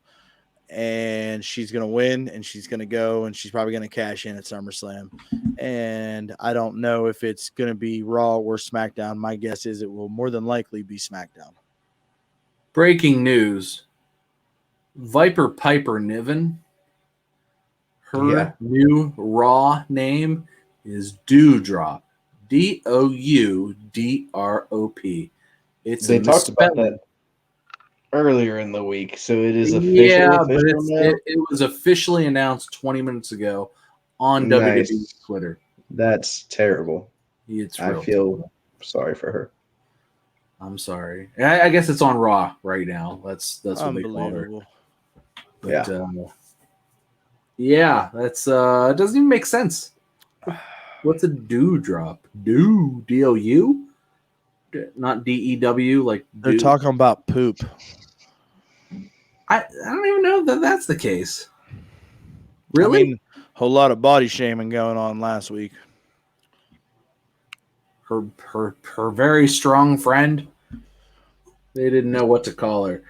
and she's going to win, and she's going to go, and she's probably going to cash in at SummerSlam, and I don't know if it's going to be Raw or SmackDown. My guess is it will more than likely be SmackDown. Breaking news: Viper Piper Niven, her new Raw name is Doudrop. Doudrop. They talked about that earlier in the week, so it is official. Yeah, but it was officially announced 20 minutes ago on WWE Twitter. That's terrible. I feel sorry for her. I'm sorry. I guess it's on Raw right now. That's what they call her. But, that's it doesn't even make sense. What's a Doudrop? D-O-U? Not D-E-W, like they're talking about poop. I don't even know that that's the case. Really? I mean, whole lot of body shaming going on last week. Her very strong friend. They didn't know what to call her.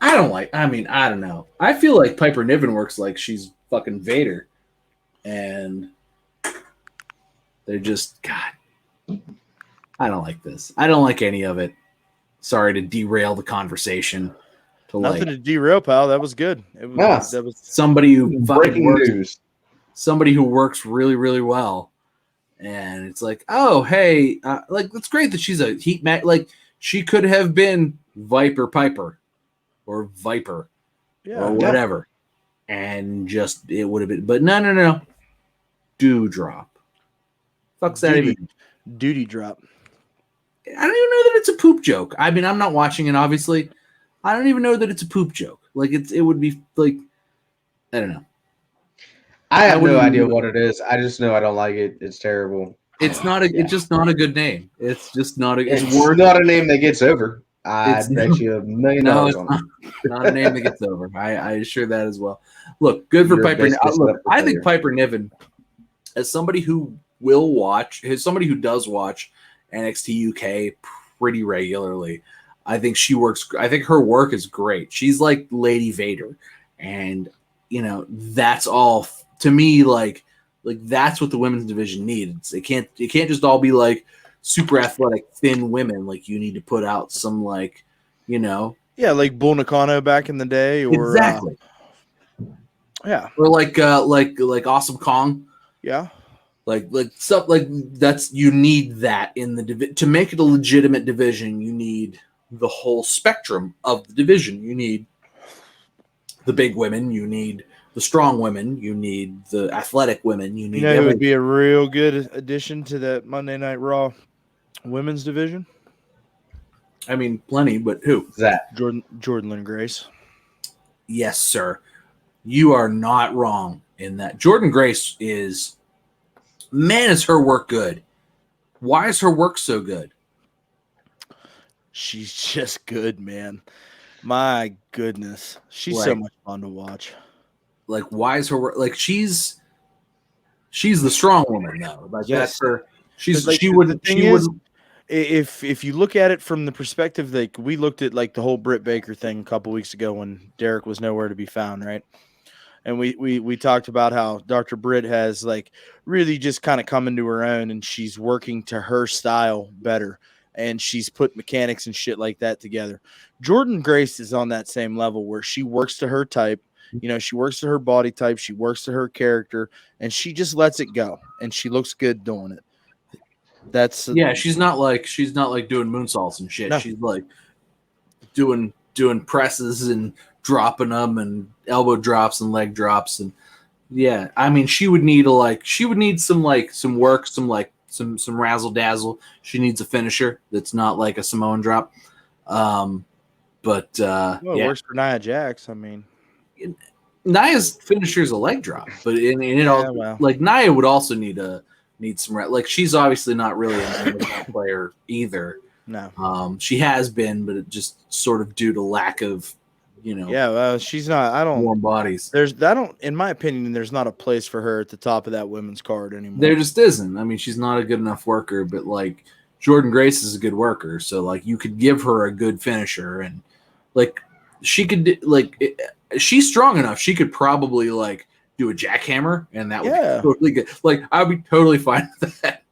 I don't know. I feel like Piper Niven works like she's fucking Vader. And they're just, God, I don't like this. I don't like any of it. Sorry to derail the conversation. Nothing to derail, pal. That was good. That was somebody who somebody who works really, really well. And it's like, oh, hey, like it's great that she's a heat match. Like she could have been Viper Piper or Viper or whatever. And just it would have been, but no. Doudrop. Fuck's that even? Duty drop. I don't even know that it's a poop joke. I mean, I'm not watching it, obviously. I don't even know that it's a poop joke. Like it would be like, I don't know. I have no idea what it is. I just know I don't like it. It's terrible. It's not a. It's just not a good name. It's just not a. It's not a name that gets over. I bet you $1 million on it. Not a name that gets over. I assure that as well. Look, good for Piper. Look, I think Piper Niven, as somebody who will watch, as somebody who does watch NXT UK pretty regularly, I think she works. I think her work is great. She's like Lady Vader, and that's all to me. Like that's what the women's division needs. It can't just all be like super athletic, thin women. Like you need to put out some like. Like Bull Nakano back in the day, or exactly. Or like Awesome Kong. Yeah. Like stuff like that's you need that in the to make it a legitimate division. You need the whole spectrum of the division. You need the big women. You need the strong women. You need the athletic women. You need. It would be a real good addition to that Monday Night Raw women's division. I mean, plenty, but who? That Jordan Lynn Grace. Yes, sir. You are not wrong in that. Jordan Grace is. Man, is her work good. Why is her work so good? She's just good, man. My goodness. She's so much fun to watch. Like, why is her work like she's the strong woman though. Like that's her. She wouldn't. If you look at it from the perspective, like we looked at like the whole Britt Baker thing a couple weeks ago when Derek was nowhere to be found, right? And we talked about how Dr. Britt has like really just kind of come into her own, and she's working to her style better, and she's put mechanics and shit like that together. Jordan Grace is on that same level where she works to her type. You know, she works to her body type, she works to her character, and she just lets it go, and she looks good doing it. She's not like doing moonsaults and shit. No. She's like doing presses and dropping them and elbow drops and leg drops, and I mean she would need some work, some razzle dazzle. She needs a finisher that's not like a Samoan drop. It works for Nia Jax. I mean, Nia's finisher is a leg drop, but like Nia would also need some like she's obviously not really a player either. No, she has been, but it just sort of due to lack of, she's not. I don't warm bodies. In my opinion, there's not a place for her at the top of that women's card anymore. There just isn't. I mean, she's not a good enough worker, but like Jordan Grace is a good worker, so like you could give her a good finisher, and like she could she's strong enough. She could probably like do a jackhammer, and that would be totally good. Like I'd be totally fine with that.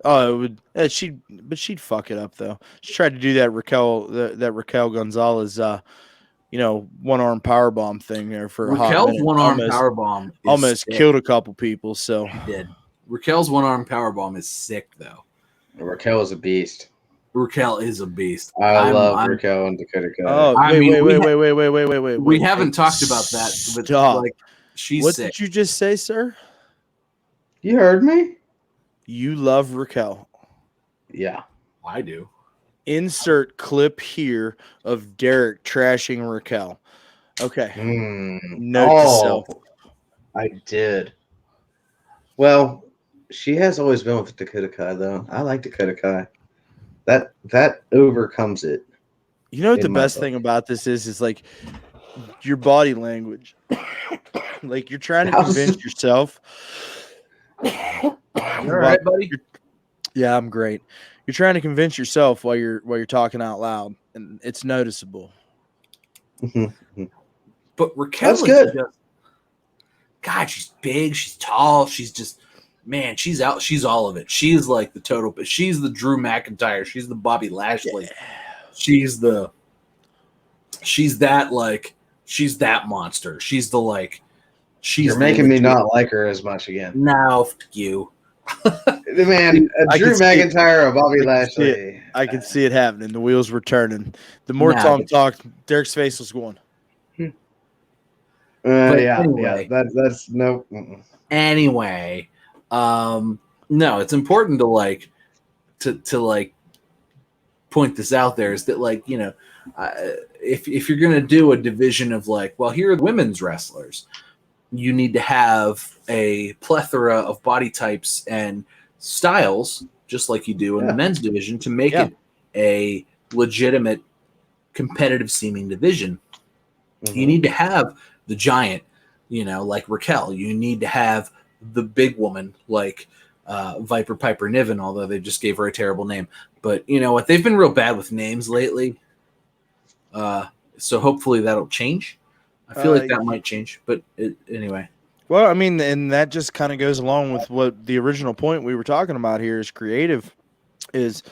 Oh, it would. She'd fuck it up though. She tried to do that Raquel Gonzalez, one arm power bomb thing there for a hot minute. Raquel's one arm power bomb almost killed a couple people. So she did. Raquel's one arm power bomb is sick though. Raquel is a beast. Raquel is a beast. I love Raquel and Dakota Kai. Oh, wait. We haven't talked about that, but like she's what sick. Did you just say, sir? You heard me? You love Raquel. Yeah. I do. Insert clip here of Derek trashing Raquel. Okay. Note to self. I did. Well, she has always been with Dakota Kai, though. I like Dakota Kai. That overcomes it. You know what the best thing about this is like your body language. Like you're trying to convince yourself. You all right, buddy? Yeah, I'm great. You're trying to convince yourself while you're talking out loud, and it's noticeable. But Raquel is good. God, she's big, she's tall, she's just she's all of it. She's like the total, but she's the Drew McIntyre, she's the Bobby Lashley, she's that monster. She's the like. You're making me not like her as much again. No, you. Man, Drew McIntyre or Bobby Lashley. I could see it happening. The wheels were turning. The more Tom talked, Derek's face was going. Anyway, that's no. Anyway, no, it's important to like to point this out there is that like if you're gonna do a division of like, well, here are the women's wrestlers. You need to have a plethora of body types and styles, just like you do in the men's division, to make it a legitimate, competitive seeming division. Mm-hmm. You need to have the giant, like Raquel. You need to have the big woman like Viper Piper Niven, although they just gave her a terrible name. But you know what? They've been real bad with names lately. So hopefully that'll change. I feel like that might change, but anyway. Well, I mean, and that just kind of goes along with what the original point we were talking about here is creative is,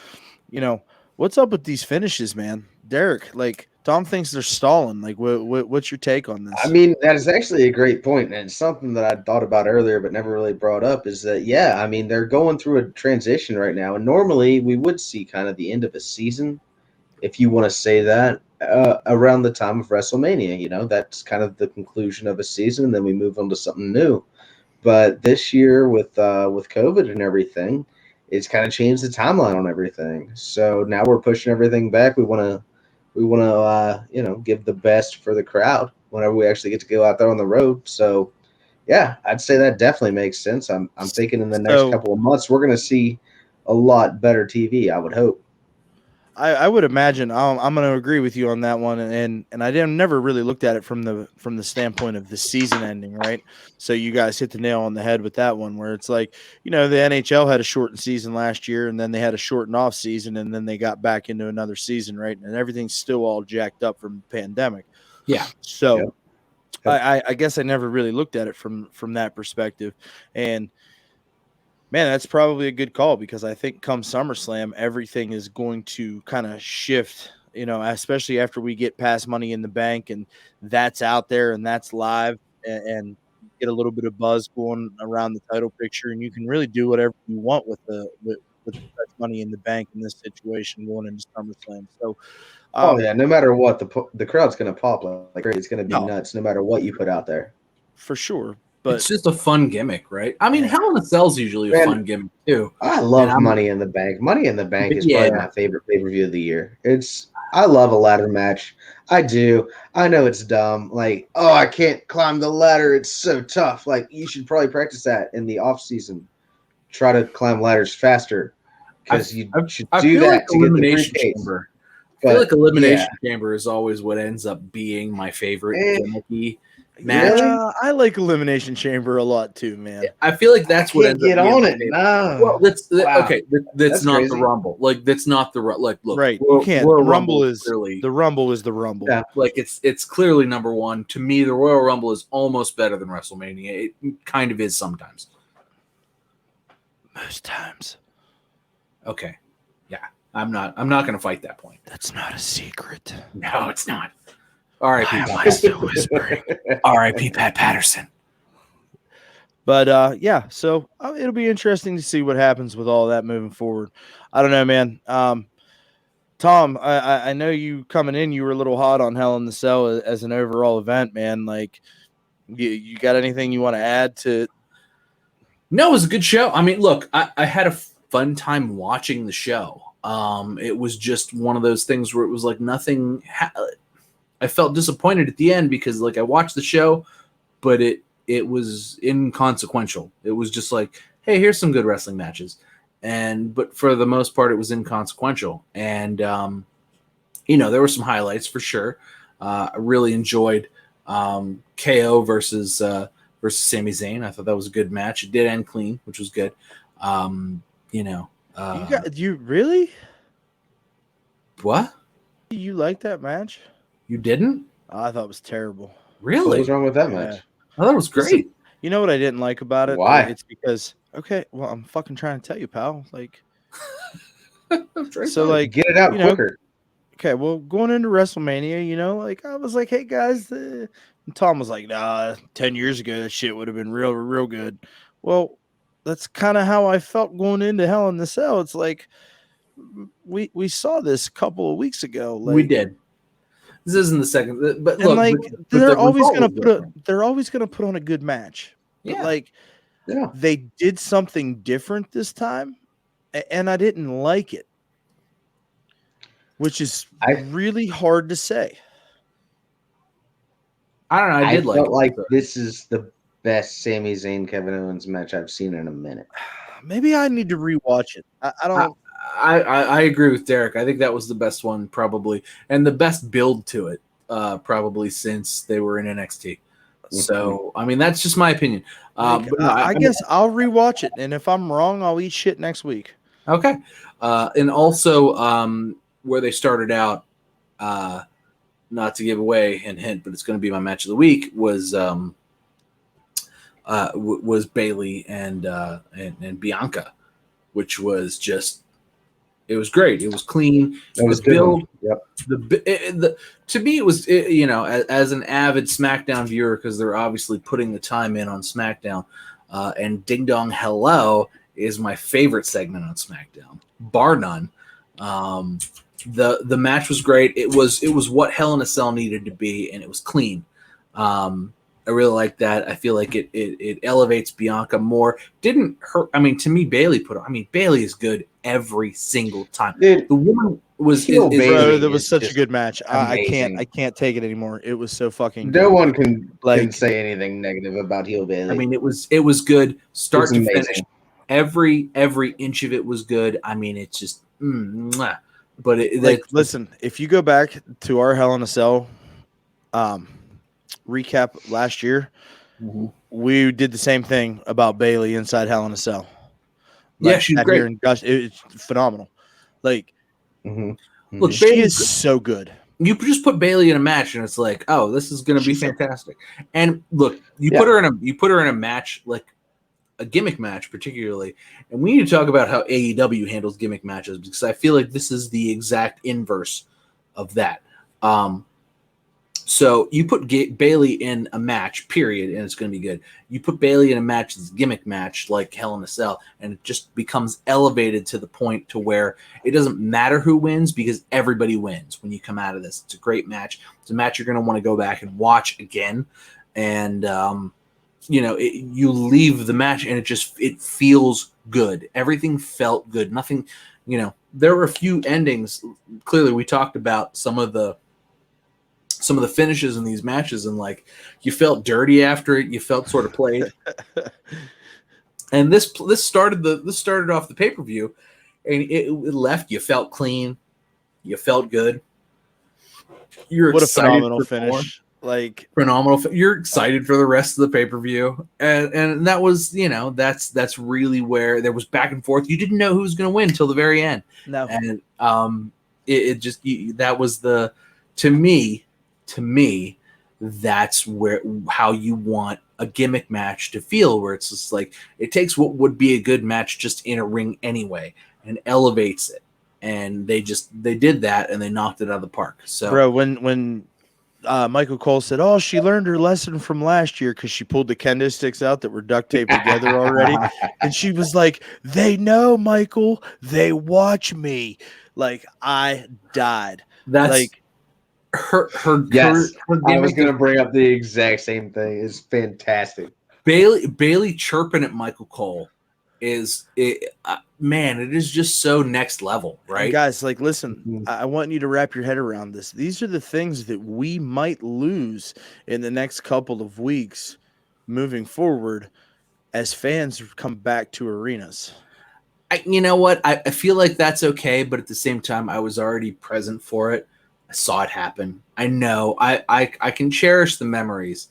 what's up with these finishes, man? Derek, like, Tom thinks they're stalling. Like, what's your take on this? I mean, that is actually a great point, and it's something that I thought about earlier but never really brought up is that, I mean, they're going through a transition right now, and normally we would see kind of the end of a season, if you want to say that, around the time of WrestleMania. That's kind of the conclusion of a season, and then we move on to something new. But this year with COVID and everything, it's kind of changed the timeline on everything. So now we're pushing everything back. We want to give the best for the crowd whenever we actually get to go out there on the road. So I'd say that definitely makes sense. I'm thinking in the next couple of months we're going to see a lot better TV, I would hope. I would imagine. I'm going to agree with you on that one, and I never really looked at it from the standpoint of the season ending, right? So you guys hit the nail on the head with that one, where it's like, the NHL had a shortened season last year, and then they had a shortened off season, and then they got back into another season, right? And everything's still all jacked up from the pandemic. Yeah. So I guess I never really looked at it from that perspective, and man, that's probably a good call, because I think come SummerSlam, everything is going to kind of shift, especially after we get past Money in the Bank and that's out there and that's live, and get a little bit of buzz going around the title picture, and you can really do whatever you want with the Money in the Bank in this situation going into SummerSlam. So, no matter what, the crowd's going to pop like it's going to be nuts, no matter what you put out there, for sure. But it's just a fun gimmick, right? I mean, Hell in a Cell's usually a fun gimmick too. I love Money in the Bank. Money in the Bank is probably my favorite pay-per-view of the year. I love a ladder match. I do. I know it's dumb. Like, I can't climb the ladder. It's so tough. Like, you should probably practice that in the off season. Try to climb ladders faster, because you should do that to get the briefcase. I feel like Elimination Chamber is always what ends up being my favorite gimmicky match. Yeah, I like Elimination Chamber a lot too, man. I feel like that's what ends up being on it. No. Well, that's okay. That's not crazy. The Rumble. Like, that's not the look. Right, you can't. The Rumble is clearly, the Rumble is the Rumble. Yeah, like it's clearly number one to me. The Royal Rumble is almost better than WrestleMania. It kind of is sometimes. Most times. Okay. Yeah, I'm not going to fight that point. That's not a secret. No, it's not. R.I.P. Why am I still whispering? R.I.P. Pat Patterson. But so it'll be interesting to see what happens with all that moving forward. I don't know, man. Tom, I know you coming in, you were a little hot on Hell in the Cell as an overall event, man. Like, you got anything you want to add to? No, it was a good show. I mean, look, I had a fun time watching the show. It was just one of those things where it was like nothing. I felt disappointed at the end because, like, I watched the show, but it was inconsequential. It was just like, hey, here's some good wrestling matches, but for the most part, it was inconsequential. And there were some highlights for sure. I really enjoyed KO versus Sami Zayn. I thought that was a good match. It did end clean, which was good. You really? What? You like that match? You didn't? I thought it was terrible. Really? What was wrong with that match? I thought it was great. You know what I didn't like about it? Why? It's because, I'm fucking trying to tell you, pal. Like, so, like, get it out quicker. Okay, well, going into WrestleMania, I was like, hey, guys. And Tom was like, nah, 10 years ago, that shit would have been real, real good. Well, that's kind of how I felt going into Hell in the Cell. It's like, we saw this a couple of weeks ago. Like, we did. This isn't the second, but look, like, they're always gonna put on a good match. Yeah, but they did something different this time, and I didn't like it, which is really hard to say. I don't know. I felt like this is the best Sami Zayn Kevin Owens match I've seen in a minute. Maybe I need to rewatch it. I don't. I agree with Derek. I think that was the best one probably, and the best build to it probably since they were in NXT. So, I mean, that's just my opinion. I guess I'll rewatch it, and if I'm wrong, I'll eat shit next week. Okay. And also, where they started out, not to give away a hint, but it's going to be my match of the week, was Bayley and Bianca, which was just. It was great. It was clean. It was good. Yep. To me, it was as an avid SmackDown viewer, because they're obviously putting the time in on SmackDown. And Ding Dong Hello is my favorite segment on SmackDown, bar none. The match was great. It was what Hell in a Cell needed to be, and it was clean. I really like that. I feel like it elevates Bianca more. Didn't hurt. I mean, to me, Bayley Bayley is good every single time. Dude, the woman was. That was such a good match. I can't take it anymore. It was so fucking. No one can say anything negative about heel Bayley. I mean, it was good start to finish. Every inch of it was good. I mean, it's just mwah. But listen, if you go back to our Hell in a Cell recap last year, we did the same thing about Bailey inside Hell in a Cell. Yeah, she's great. It's phenomenal. Like, look, she is so good. You just put Bailey in a match, and it's like, oh, this is going to be fantastic. And look, you put her in a match, like a gimmick match, particularly. And we need to talk about how AEW handles gimmick matches, because I feel like this is the exact inverse of that. So you put Bailey in a match, period, and it's going to be good. You put Bailey in a match that's a gimmick match, like Hell in a Cell, and it just becomes elevated to the point to where it doesn't matter who wins, because everybody wins when you come out of this. It's a great match. It's a match you're going to want to go back and watch again. And, you leave the match, and it feels good. Everything felt good. Nothing, there were a few endings. Clearly, we talked about some of the finishes in these matches, and like you felt dirty after it. You felt sort of played. And this started off the pay-per-view, and it left. You felt clean. You felt good. What a phenomenal finish! Like phenomenal. You're excited for the rest of the pay-per-view, and that was that's really where there was back and forth. You didn't know who was going to win until the very end. No, and that was to me, that's how you want a gimmick match to feel, where it's just like it takes what would be a good match just in a ring anyway and elevates it. And they did that, and they knocked it out of the park. So, bro, when Michael Cole said, "Oh, she learned her lesson from last year," because she pulled the kendo sticks out that were duct taped together already, and she was like, "They know, Michael. They watch me." Like, I died. That's like. Her I was going to bring up the exact same thing. It's fantastic. Bailey chirping at Michael Cole man, it is just so next level, right? And guys, like, listen, I want you to wrap your head around this. These are the things that we might lose in the next couple of weeks moving forward as fans come back to arenas. You know what? I feel like that's okay, but at the same time, I was already present for it. I saw it happen. I know. I can cherish the memories.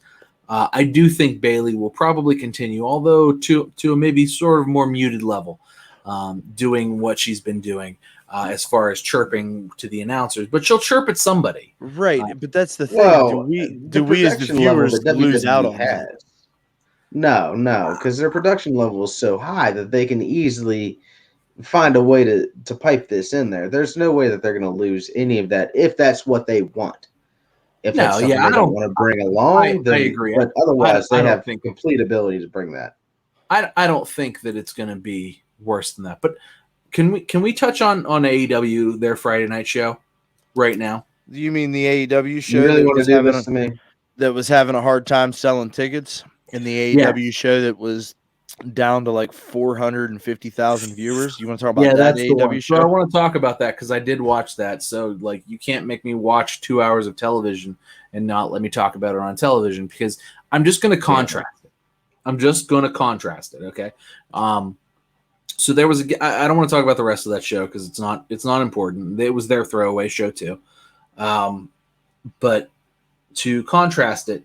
I do think Bailey will probably continue, although to a maybe sort of more muted level, doing what she's been doing as far as chirping to the announcers. But she'll chirp at somebody. Right, but that's the thing. Well, do we as the viewers lose out on that? No, because their production level is so high that they can easily find a way to pipe this in there. There's no way that they're going to lose any of that if that's what they want. If that's something they don't want to bring along, then, I agree. But otherwise, they have complete ability to bring that. I don't think that it's going to be worse than that. But can we touch on AEW, their Friday night show right now? You mean the AEW show that was having a hard time selling tickets, and the AEW show that was down to like 450,000 viewers? You want to talk about that AEW show? So I want to talk about that because I did watch that. So like, you can't make me watch 2 hours of television and not let me talk about it on television, because I'm just going to contrast it. Okay. So there was I don't want to talk about the rest of that show because it's not important. It was their throwaway show too. But to contrast it,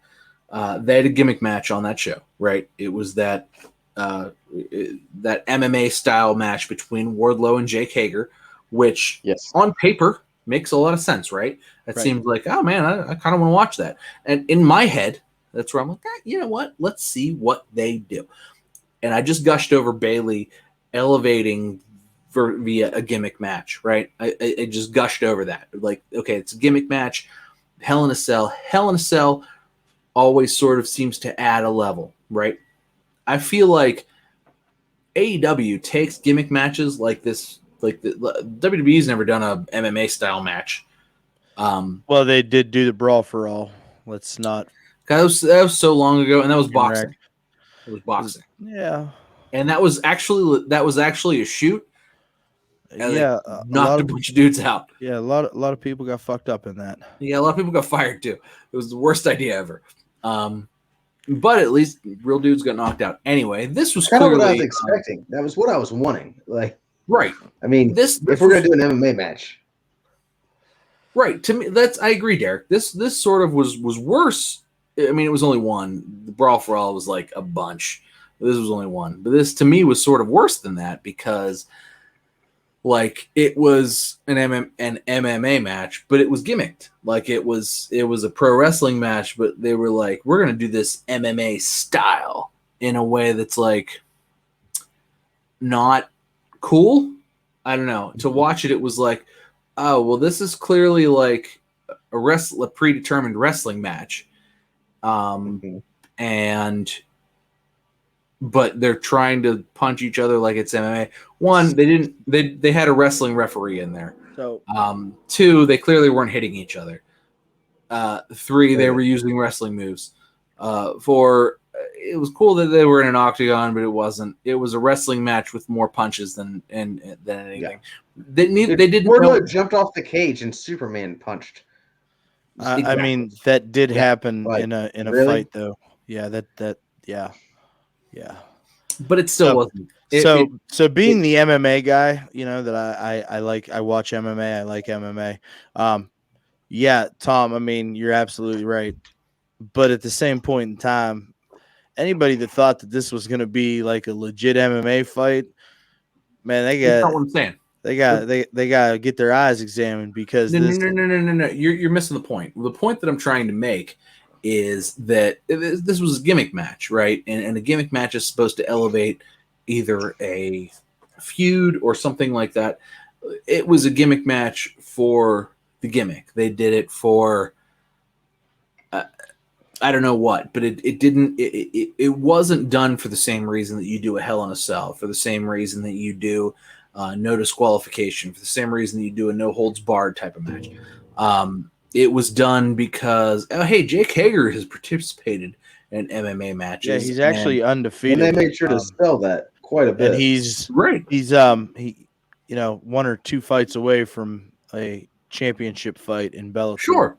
they had a gimmick match on that show, right? It was that MMA style match between Wardlow and Jake Hager, which on paper makes a lot of sense, right? That seems like, oh man, I kind of want to watch that. And in my head, that's where I'm like, you know what? Let's see what they do. And I just gushed over Bailey elevating via a gimmick match, right? I just gushed over that. Like, okay, it's a gimmick match. Hell in a Cell always sort of seems to add a level, right? I feel like AEW takes gimmick matches like this. Like the WWE's never done a MMA style match. Well, they did do the Brawl for All. Let's not. That was so long ago, and that was boxing. It was boxing. Yeah, and that was actually a shoot. Yeah, knocked a bunch of dudes out. Yeah, a lot of people got fucked up in that. Yeah, a lot of people got fired too. It was the worst idea ever. But at least real dudes got knocked out. Anyway, this was kind of clearly what I was expecting. That was what I was wanting. Like, right. I mean, if we're gonna do an MMA match, right? To me, I agree, Derek. This sort of was worse. I mean, it was only one. The Brawl for All was like a bunch. This was only one, but this to me was sort of worse than that because, like, it was an MMA match, but it was gimmicked. Like it was a pro wrestling match, but they were like, we're gonna do this MMA style in a way that's like not cool. I don't know. To watch it, it was like, oh well, this is clearly like a predetermined wrestling match, and but they're trying to punch each other like it's MMA. One, they didn't. They had a wrestling referee in there. So, two, they clearly weren't hitting each other. Three, they were using wrestling moves. Four, it was cool that they were in an octagon, but it wasn't. It was a wrestling match with more punches than anything. Yeah. They didn't. Wardlow jumped off the cage and Superman punched. Exactly. I mean, that did happen in a fight, though. Yeah, yeah. But it still wasn't. So being the MMA guy, you know, that I like, I watch MMA, I like MMA. Yeah, Tom, I mean, you're absolutely right. But at the same point in time, anybody that thought that this was going to be like a legit MMA fight, man, that's not what I'm saying. They got to get their eyes examined because no. You're missing the point. The point that I'm trying to make is that this was a gimmick match, right? And a gimmick match is supposed to elevate either a feud or something like that. It was a gimmick match for the gimmick. They did it for I don't know what, but it wasn't done for the same reason that you do a Hell in a Cell, for the same reason that you do no disqualification, for the same reason that you do a no holds barred type of match. It was done because, oh, hey, Jake Hager has participated in MMA matches. Yeah, he's actually undefeated. And they made sure to sell that quite a bit. And he's right. He's you know, 1 or 2 fights away from a championship fight in Bellator. Sure.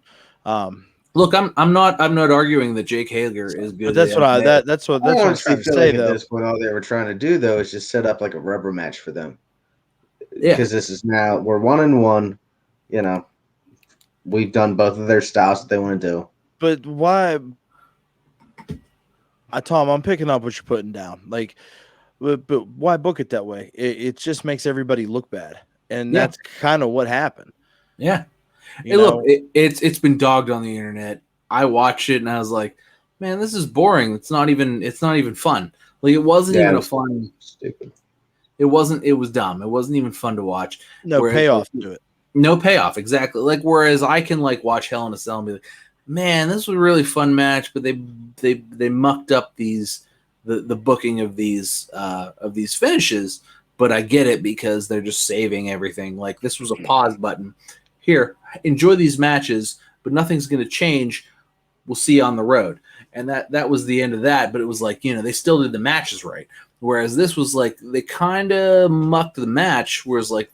Look, I'm not arguing that Jake Hager is good. But that's what I'm trying to say. At this point, all they were trying to do though is just set up like a rubber match for them. Yeah. Because this is now we're 1-1. You know. We've done both of their styles that they want to do. But why, Tom, I'm picking up what you're putting down. Like, but why book it that way? It just makes everybody look bad. And that's kind of what happened. Yeah. Hey, look, it's been dogged on the internet. I watched it and I was like, man, this is boring. It's not even fun. Like, it wasn't even a fun. Stupid. It was dumb. It wasn't even fun to watch. No payoff to it. No payoff, exactly. Like, whereas I can like watch Hell in a Cell and be like, man, this was a really fun match, but they mucked up the booking of these finishes. But I get it because they're just saving everything. Like, this was a pause button. Here, enjoy these matches, but nothing's going to change. We'll see you on the road. And that was the end of that. But it was like, you know, they still did the matches right. Whereas this was like they kind of mucked the match. Whereas like,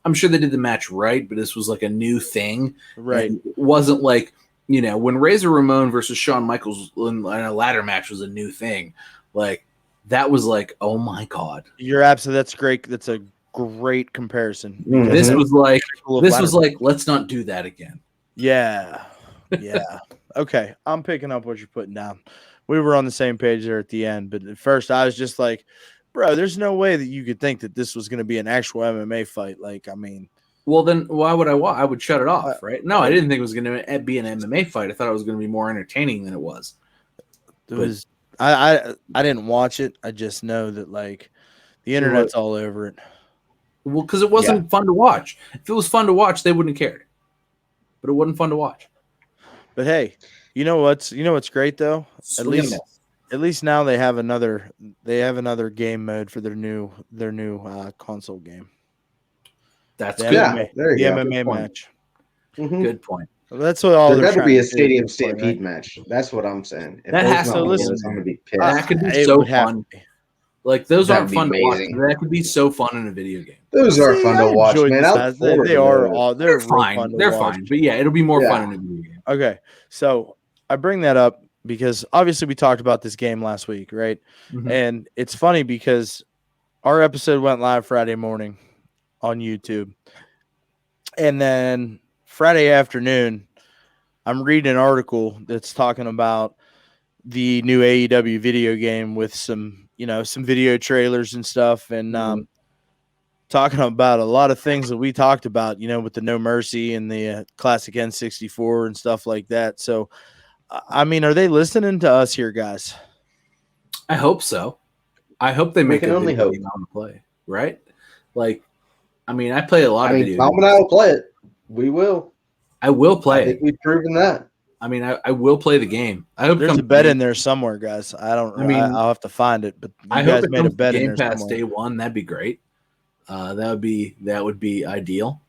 I'm sure they did the match right, but this was like a new thing. Right. And it wasn't like, you know, when Razor Ramon versus Shawn Michaels in a ladder match was a new thing. Like, that was like, oh my God. You're absolutely, that's great. That's a great comparison. Mm-hmm. This was like, let's not do that again. Yeah. Yeah. Okay. I'm picking up what you're putting down. We were on the same page there at the end, but at first I was just like, bro, there's no way that you could think that this was going to be an actual MMA fight. Like, I mean, well, then why would I would shut it off, right? No, I didn't think it was going to be an MMA fight. I thought it was going to be more entertaining than it was. I didn't watch it. I just know that like the internet's all over it. Well, because it wasn't fun to watch. If it was fun to watch, they wouldn't have cared. But it wasn't fun to watch. But hey, you know what's great though? At least now they have another game mode for their new console game. That's good. The MMA match. Mm-hmm. Good point. Well, that's what all. There got to be a stadium stampede match. That's what I'm saying. If that has to listen. I'm gonna be pissed. That could be so fun. Like, those aren't fun to watch. That could be so fun in a video game. Those are fun to watch, man. They're fine. They're fine. But yeah, it'll be more fun in a video game. Okay, so I bring that up because obviously we talked about this game last week, right? Mhm. And it's funny because our episode went live Friday morning on YouTube. And then Friday afternoon, I'm reading an article that's talking about the new AEW video game with some video trailers and stuff, and talking about a lot of things that we talked about, with the No Mercy and the classic N64 and stuff like that. So, I mean, are they listening to us here, guys? I hope so. I hope they make can a only video hope. game on play, right? Like, I mean, I play a lot of video Tom games. and I will play it. We will. I will play I think it. we've proven that. I mean, I will play the game. I hope There's a bet in there somewhere, guys. I'll have to find it, but I guys hope it made a comes to bet in Game there Pass somewhere. day one. That'd be great. That would be ideal.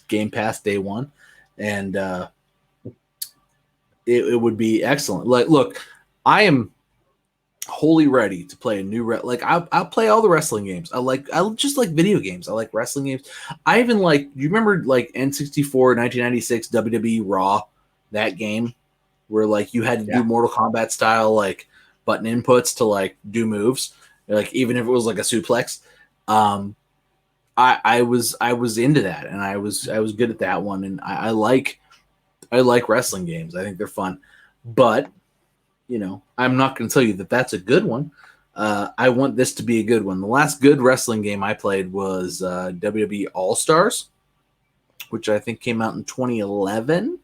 Game Pass day one, and it would be excellent. Like, look, I am wholly ready to play a new I'll play all the wrestling games. I just like video games. I like wrestling games. I even like. You remember like N64 1996 WWE Raw, that game where like you had to do Mortal Kombat style like button inputs to like do moves, like even if it was like a suplex. I was into that, and I was good at that one, and I like wrestling games. I think they're fun, but I'm not going to tell you that that's a good one. I want this to be a good one. The last good wrestling game I played was WWE All Stars, which I think came out in 2011.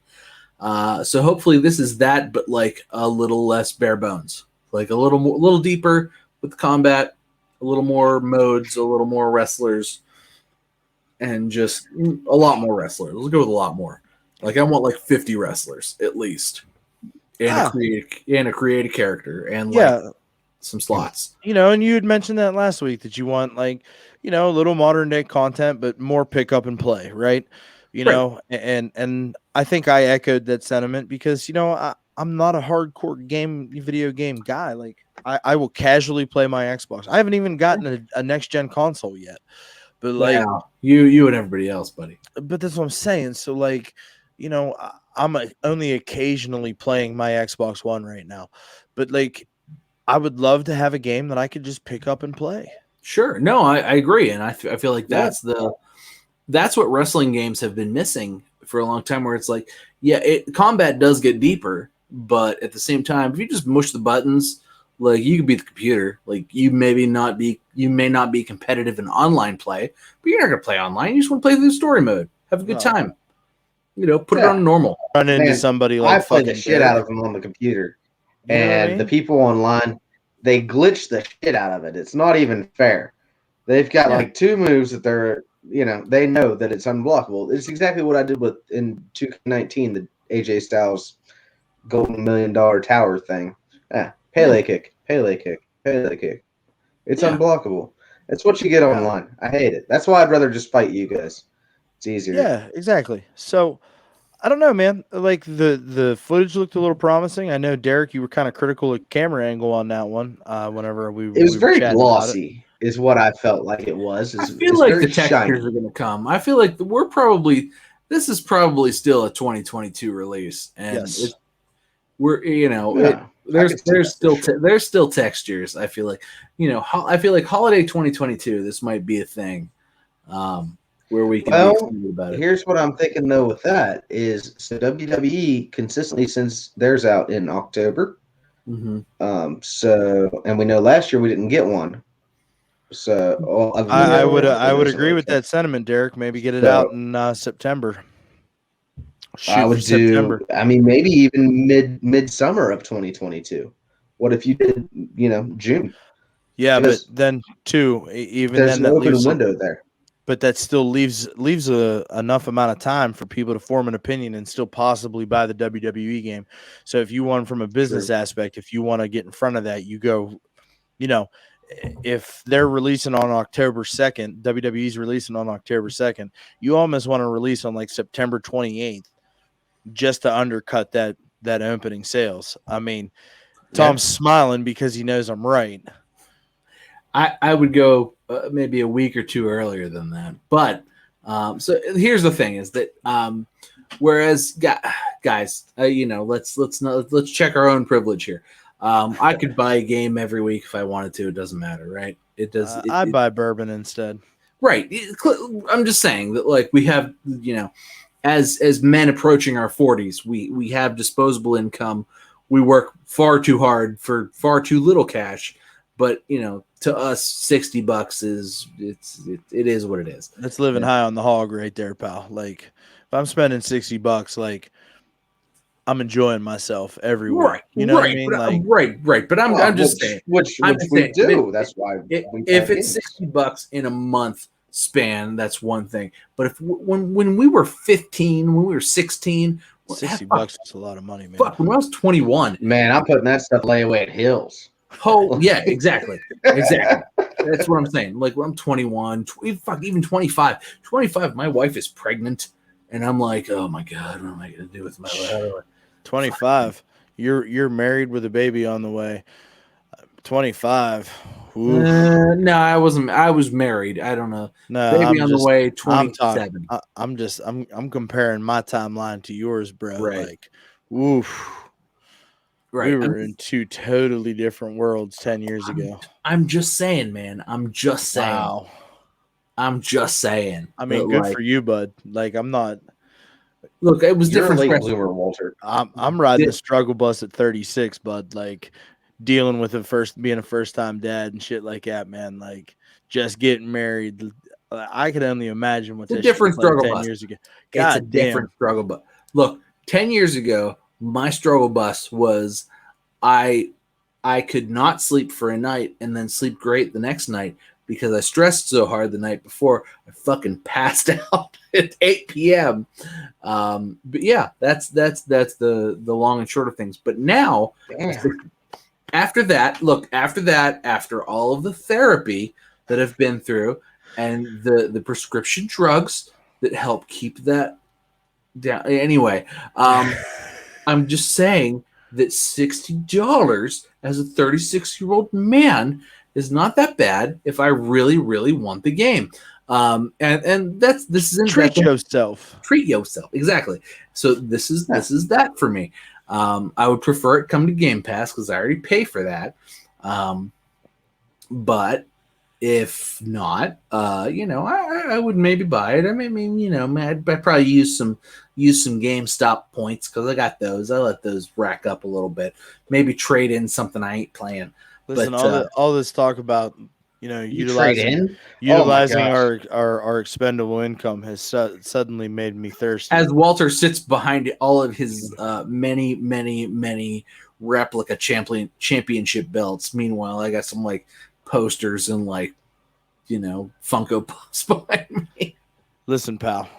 So hopefully this is that, but like a little less bare bones, like a little deeper with combat, a little more modes, a little more wrestlers, and just a lot more wrestlers. Let's go with a lot more. Like I want like 50 wrestlers at least, and a creative character, and like some slots. And you had mentioned that last week that you want like a little modern day content, but more pick up and play, right? And I think I echoed that sentiment because I'm not a hardcore video game guy. Like I will casually play my Xbox. I haven't even gotten a next gen console yet. But like you and everybody else, buddy. But that's what I'm saying. So like, I'm only occasionally playing my Xbox One right now. But like, I would love to have a game that I could just pick up and play. Sure. No, I agree, and I feel like that's what wrestling games have been missing for a long time. Where it's like, combat does get deeper, but at the same time, if you just mush the buttons. Like you could be the computer, like you may not be competitive in online play, but you're not gonna play online. You just want to play through the story mode, have a good time. Put it on normal. Run into somebody like I play the shit out of them on the computer, and the people online they glitch the shit out of it. It's not even fair. They've got like two moves that they're they know that it's unblockable. It's exactly what I did in 2K19, the AJ Styles Golden $1 Million Tower thing. Pele kick. It's unblockable. It's what you get online. I hate it. That's why I'd rather just fight you guys. It's easier. Yeah, exactly. So I don't know, man. Like the footage looked a little promising. I know, Derek, you were kind of critical of camera angle on that one. Whenever it was very glossy, is what I felt like it was. I feel like the textures are going to come. I feel like this is probably still a 2022 release, and there's still textures. I feel like holiday 2022. This might be a thing where we can be excited about it. Here's what I'm thinking though. With that is so WWE consistently sends theirs out in October. Mm-hmm. So and we know last year we didn't get one. So I would agree with that sentiment, Derek. Maybe get it out in September. I would do. I mean, maybe even midsummer of 2022. What if you did, June? Yeah, because but then even there's then an open window there. But that still leaves enough amount of time for people to form an opinion and still possibly buy the WWE game. So if you want from a business aspect, if you want to get in front of that, you go, if they're releasing on October 2nd, WWE's releasing on October 2nd, you almost want to release on like September 28th just to undercut that opening sales. I mean, Tom's smiling because he knows I'm right. I would go maybe a week or two earlier than that. But so here's the thing is that whereas guys, let's check our own privilege here. I could buy a game every week if I wanted to. It doesn't matter, right? It does. I'd buy bourbon instead. Right. I'm just saying that, like, we have, as men approaching our 40s, we have disposable income. We work far too hard for far too little cash. But, to us, $60 it is what it is. That's living high on the hog right there, pal. Like, if I'm spending $60, like, I'm enjoying myself everywhere. Right. You know what I mean? Like, right. But I'm just saying. Which we do. That's why. If it's $60 in a month span, that's one thing. But if when we were 15, when we were 16, $60 is a lot of money, man. Fuck, when I was 21, man, I'm putting that stuff layaway at Hills. Oh yeah, exactly. That's what I'm saying. Like, when I'm 21, even 25. 25, my wife is pregnant, and I'm like, oh my god, what am I gonna do with my life? 25. You're married with a baby on the way. 25. No, I wasn't. I was married. I don't know. No, baby on the way. 27. I'm comparing my timeline to yours, bro. Right. Like, oof. Right. We were in two totally different worlds 10 years ago. I'm just saying, man. I'm just saying. Wow. I'm just saying. I mean, good for you, bud. Like, I'm not. Look, it was different. Late bloomer, Walter. I'm riding the struggle bus at 36, bud. Like, dealing with being a first time dad and shit like that, man. Like, just getting married. I could only imagine what the different struggle like 10 bus. years ago. God, it's a different struggle bus. Look, 10 years ago, my struggle bus was I could not sleep for a night and then sleep great the next night because I stressed so hard the night before. I fucking passed out at 8 p.m. But yeah, that's the long and short of things. But now, after all of the therapy that I've been through and the prescription drugs that help keep that down. Anyway, I'm just saying that $60 as a 36-year-old man is not that bad if I really, really want the game. And this is treat yourself. Treat yourself, exactly. So this is that for me. I would prefer it come to Game Pass because I already pay for that. But if not, I would maybe buy it. I mean, I'd probably use some GameStop points because I got those. I let those rack up a little bit. Maybe trade in something I ain't playing. Listen, all this talk about utilizing our expendable income has suddenly made me thirsty. As Walter sits behind all of his many replica championship belts. Meanwhile, I got some like posters and Funko Pops behind me. Listen, pal.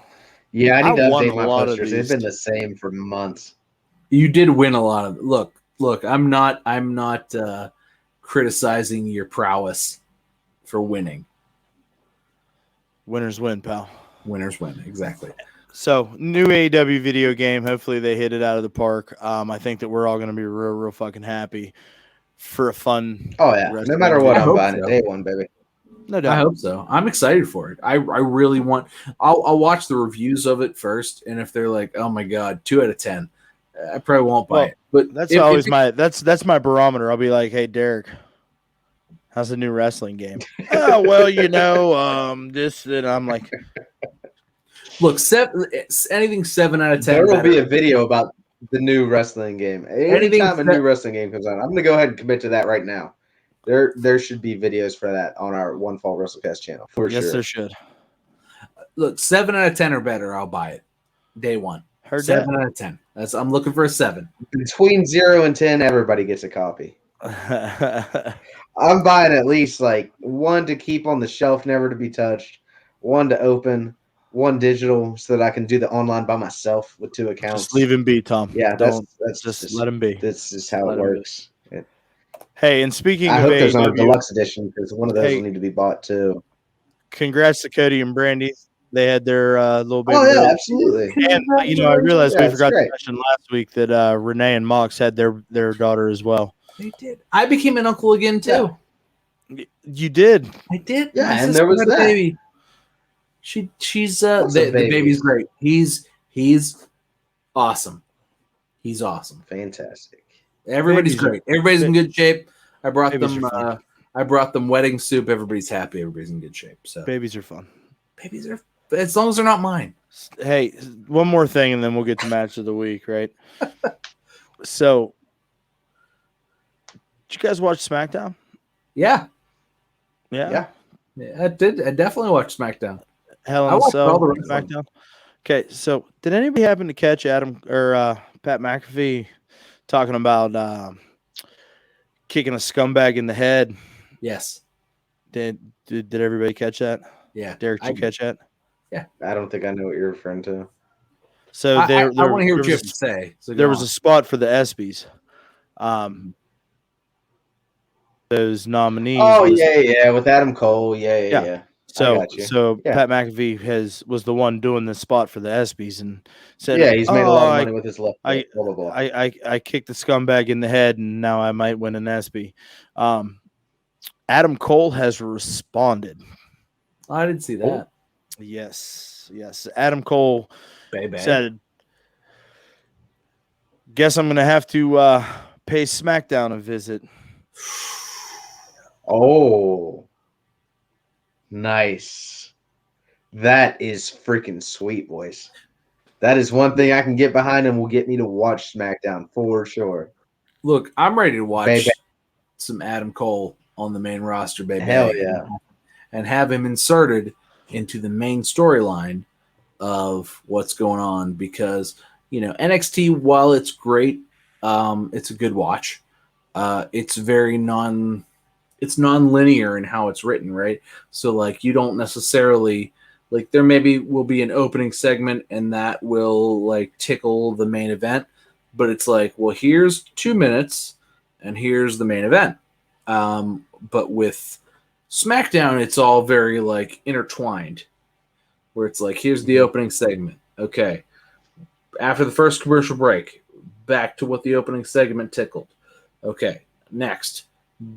Yeah, I need to update my posters. They've been the same for months. You did win a lot of. Look. I'm not criticizing your prowess for winning. Winners win, pal. Winners win, exactly. So, new AEW video game. Hopefully, they hit it out of the park. I think that we're all going to be real fucking happy for a fun. Oh yeah, no matter what, I'm buying it day one, baby. No doubt. I hope so. I'm excited for it. I really want. I'll watch the reviews of it first, and if they're like, "Oh my god, 2 out of 10," I probably won't buy it. But that's always that's my barometer. I'll be like, "Hey, Derek, how's the new wrestling game?" Oh well, this, and I'm like, look, anything 7 out of 10. There will be a video about the new wrestling game. Anytime a new wrestling game comes out, I'm going to go ahead and commit to that right now. There should be videos for that on our One Fall WrestleCast channel. Yes, there should. Look, 7 out of 10 or better, I'll buy it. Day one. Heard 7 that. out of 10. I'm looking for a 7. Between 0 and 10, everybody gets a copy. I'm buying at least like 1 to keep on the shelf, never to be touched, 1 to open, 1 digital, so that I can do the online by myself with 2 accounts. Just leave him be, Tom. Yeah, that's just let him be. This is how it works. Hey, and speaking I of hope there's not a AEW, deluxe edition because one of those will need to be bought too. Congrats to Cody and Brandy. They had their little baby. Oh yeah, absolutely. And I realized we forgot to mention last week that Renee and Mox had their daughter as well. They did. I became an uncle again too. Yeah. You did. I did. Yeah, and there was that baby. She's the baby's great. He's awesome. He's awesome. Fantastic. Everybody's great. Everybody's in good shape. I brought Babies them. I brought them wedding soup. Everybody's happy. Everybody's in good shape. So babies are fun. Babies are, as long as they're not mine. Hey, one more thing, and then we'll get to match of the week, right? So, did you guys watch SmackDown? Yeah. Yeah, I did. I definitely watched SmackDown. Hell in a Cell SmackDown. Okay, so did anybody happen to catch Adam or Pat McAfee talking about kicking a scumbag in the head? Yes. Did everybody catch that? Yeah. Derek, did you catch that? Yeah. I don't think I know what you're referring to. So I want to hear what you have to say. So there was a spot for the ESPYs. Those nominees. Oh, yeah, with Adam Cole. Yeah. So Pat McAfee was the one doing the spot for the ESPYs and said, "Yeah, he's made a lot of money with his left foot." Blah, blah, blah. I kicked the scumbag in the head, and now I might win an ESPY. Adam Cole has responded. I didn't see that. Yes. Adam Cole said, "Guess I'm going to have to pay SmackDown a visit." Oh. Nice. That is freaking sweet, boys. That is one thing I can get behind and will get me to watch SmackDown for sure. Look, I'm ready to watch some Adam Cole on the main roster, baby. Hell yeah. And have him inserted into the main storyline of what's going on because, NXT, while it's great, it's a good watch. It's very it's non-linear in how it's written, right? So like you don't necessarily like there maybe will be an opening segment and that will like tickle the main event, but it's like, well, here's 2 minutes and here's the main event. But with SmackDown, it's all very like intertwined where it's like, here's the opening segment. Okay. After the first commercial break, back to what the opening segment tickled. Okay. Next.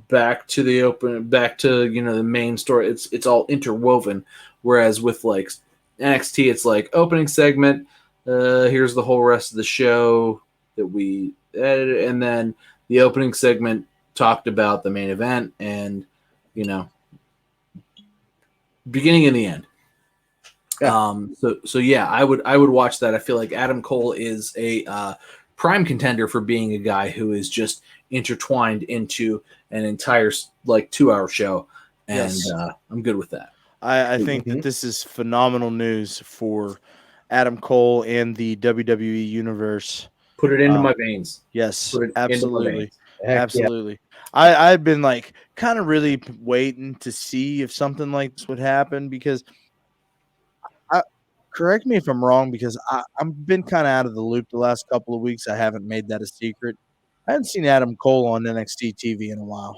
Back to the main story. It's all interwoven. Whereas with like NXT, it's like opening segment. Here's the whole rest of the show that we edited, and then the opening segment talked about the main event and beginning and the end. Yeah. So yeah, I would watch that. I feel like Adam Cole is a prime contender for being a guy who is just intertwined into an entire like 2-hour show, and I'm good with that. I think that this is phenomenal news for Adam Cole and the WWE universe. Put it into my veins. Yes, absolutely, absolutely. Yeah. I've been like kind of really waiting to see if something like this would happen because. Correct me if I'm wrong because I've been kind of out of the loop the last couple of weeks. I haven't made that a secret. I hadn't seen Adam Cole on NXT TV in a while.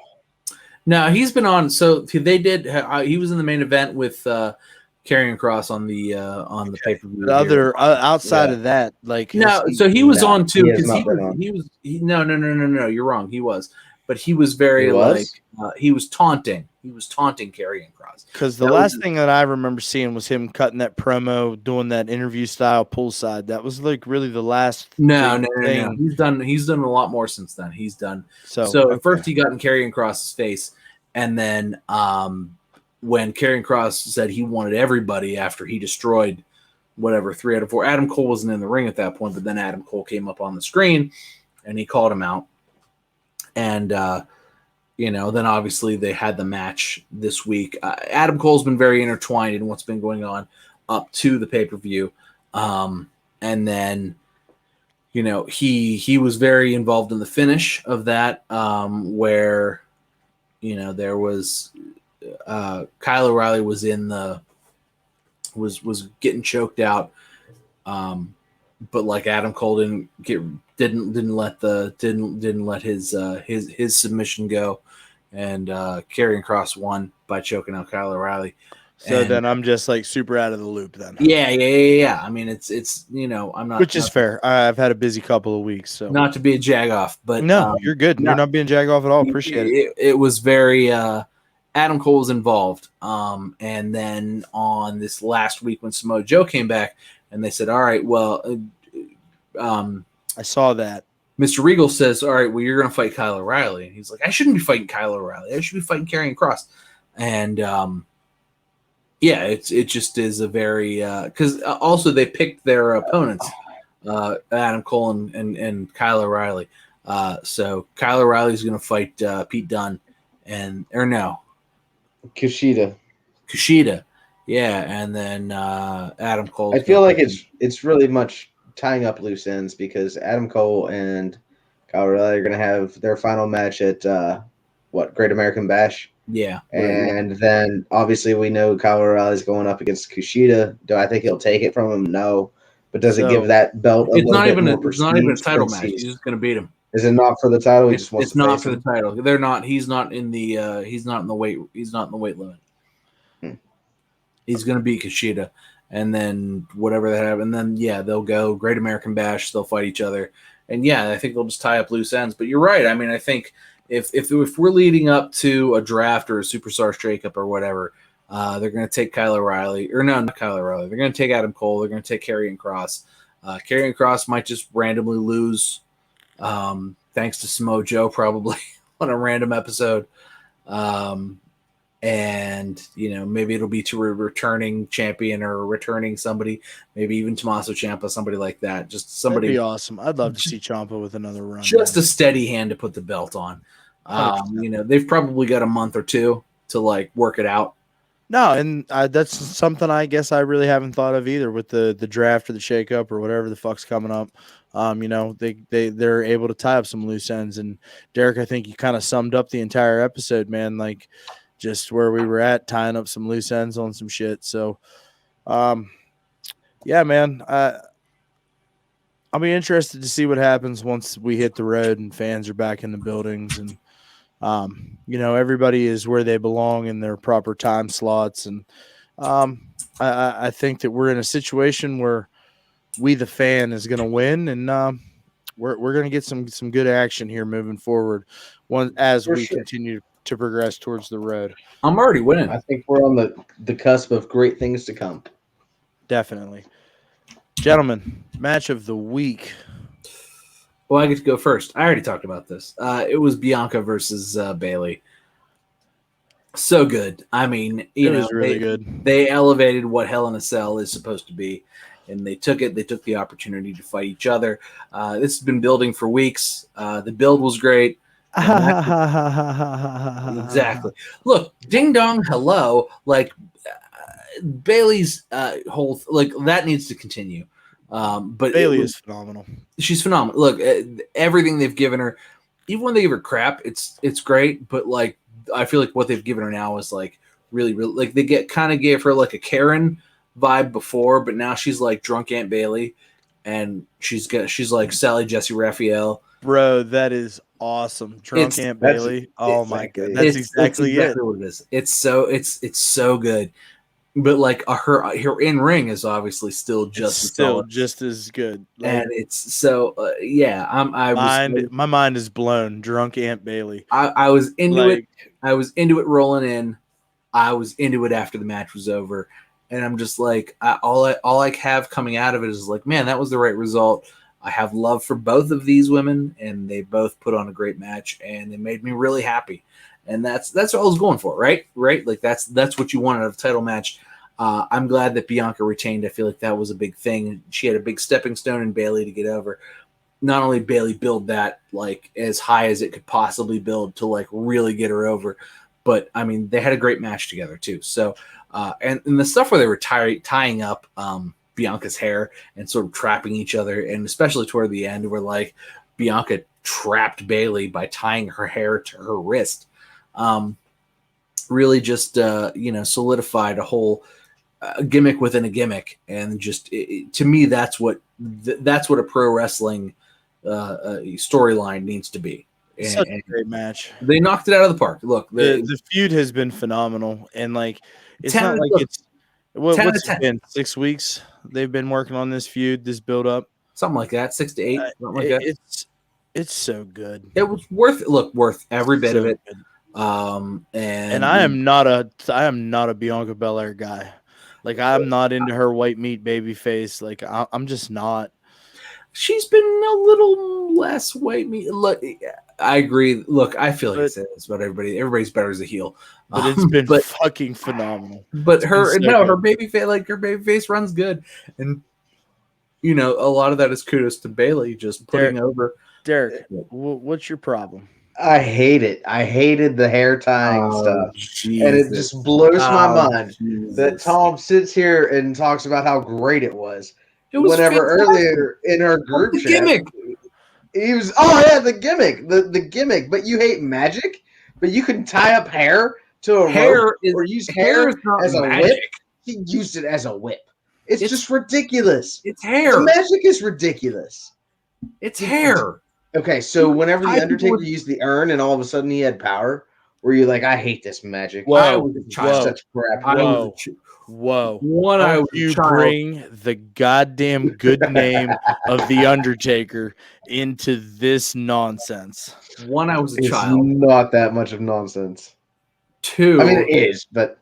No, he's been on. So they did. He was in the main event with Karrion Kross on the pay-per-view. Outside of that, like so he was on too because no. You're wrong. He was, but he was very he was taunting. He was taunting Karrion Kross. Because the last thing that I remember seeing was him cutting that promo, doing that interview style poolside. That was like really the last. No. He's done a lot more since then. He's done so. First he got in Karrion Kross's face, and then when Karrion Kross said he wanted everybody after he destroyed whatever 3 out of 4. Adam Cole wasn't in the ring at that point, but then Adam Cole came up on the screen, and he called him out, and. Then obviously they had the match this week. Adam Cole's been very intertwined in what's been going on up to the pay-per-view. And then, he was very involved in the finish of that, where, there was Kyle O'Reilly was was getting choked out. But like Adam Cole didn't let his submission go, and Karrion Kross won by choking out Kyle O'Reilly. So then I'm just like super out of the loop then. Yeah. I mean, it's I'm not, which is fair. I've had a busy couple of weeks, so not to be a jagoff, but no, you're good. You're not being jagoff at all. Appreciate it. It was very Adam Cole was involved, and then on this last week when Samoa Joe came back. And they said, all right, well, I saw that. Mr. Regal says, all right, well, you're going to fight Kyle O'Reilly. And he's like, I shouldn't be fighting Kyle O'Reilly. I should be fighting Karrion Kross. And, yeah, it just is a very because also they picked their opponents, Adam Cole and Kyle O'Reilly. So Kyle O'Reilly is going to fight Pete Dunne Kushida. Yeah, and then Adam Cole. I feel like it's really much tying up loose ends because Adam Cole and Kyle O'Reilly are going to have their final match at Great American Bash. Yeah. And then obviously we know Kyle O'Reilly's going up against Kushida. Do I think he'll take it from him? No. But does it give that belt it's not even a title match. He's just going to beat him. Is it not for the title? It's not for the title. They're not. He's not in the weight limit. He's going to beat Kushida, and then whatever they have, and then they'll go Great American Bash. They'll fight each other, and I think they'll just tie up loose ends. But you're right. I mean, I think if we're leading up to a draft or a superstar shakeup or whatever, they're going to take Kyle O'Reilly, or no, not Kyle O'Reilly. They're going to take Adam Cole. They're going to take Karrion Kross. Karrion Kross might just randomly lose, thanks to Samoa Joe probably on a random episode. And maybe it'll be to a returning champion or a returning somebody, maybe even Tommaso Ciampa, somebody like that. Just somebody. That'd be awesome. I'd love to see Ciampa with another run. Just a steady hand to put the belt on. They've probably got a month or two to work it out. No, and that's something I guess I really haven't thought of either with the draft or the shakeup or whatever the fuck's coming up. They're able to tie up some loose ends. And Derek, I think you kind of summed up the entire episode, man. Just where we were at, tying up some loose ends on some shit. So, yeah, man, I'll be interested to see what happens once we hit the road and fans are back in the buildings and, everybody is where they belong in their proper time slots. And I think that we're in a situation where we, the fan, is going to win, and we're going to get some good action here moving forward as we continue to progress towards the road. I'm already winning. I think we're on the cusp of great things to come. Definitely. Gentlemen, match of the week. Well, I get to go first. I already talked about this. It was Bianca versus Bayley. So good. I mean, it was really good. They elevated what Hell in a Cell is supposed to be, and they took it. They took the opportunity to fight each other. This has been building for weeks. The build was great. Exactly. Look, ding dong, hello. Bayley's whole that needs to continue. But Bayley is phenomenal. She's phenomenal. Look, everything they've given her, even when they give her crap, it's great. But I feel like what they've given her now is really, really they gave her a Karen vibe before, but now she's drunk Aunt Bayley, and she's like Sally Jesse Raphael. Bro, that is awesome. Drunk Aunt Bayley. Oh my god, that's exactly what it is. It's so good. But her in ring is obviously still just as good. And it's so my mind is blown. Drunk Aunt Bayley. I was into it. I was into it rolling in. I was into it after the match was over, and I'm just all I have coming out of it is man, that was the right result. I have love for both of these women, and they both put on a great match, and they made me really happy. And that's what I was going for, right? That's what you want out of a title match. I'm glad that Bianca retained. I feel like that was a big thing. She had a big stepping stone in Bayley to get over. Not only Bayley build that as high as it could possibly build to really get her over, but I mean they had a great match together too. So and the stuff where they were tying up Bianca's hair and sort of trapping each other, and especially toward the end where Bianca trapped Bayley by tying her hair to her wrist. Really just solidified a whole gimmick within a gimmick, and just to me that's what a pro wrestling storyline needs to be. Such a great match. They knocked it out of the park. Look, the feud has been phenomenal, and it's not what's it been 6 weeks they've been working on this feud, this build up, something like that, 6 to 8, something like that. It's so good. It was worth every bit of it. Good. And I am not a Bianca Belair guy. I'm not into her white meat baby face. I'm just not. She's been a little less white meat. Look, I agree. Look, I feel like I said this about everybody. Everybody's better as a heel, but it's been fucking phenomenal. But her baby face runs good, and a lot of that is kudos to Bayley just putting over. Derek, what's your problem? I hate it. I hated the hair tying stuff. Jesus. And it just blows my mind Jesus. that Tom sits here and talks about how great it was. Whenever earlier in our group chat, gimmick. He was, the gimmick, the gimmick. But you hate magic, but you can tie up hair to a rope or use hair as a whip. He used it as a whip. It's just ridiculous. It's hair. The magic is ridiculous. It's hair. Okay, so whenever the Undertaker used the urn and all of a sudden he had power, were you like, I hate this magic? Whoa. Such crap. Whoa. You bring the goddamn good name of the Undertaker into this nonsense. One, I was a it's child. Not that much of nonsense. Two, I mean, it is, but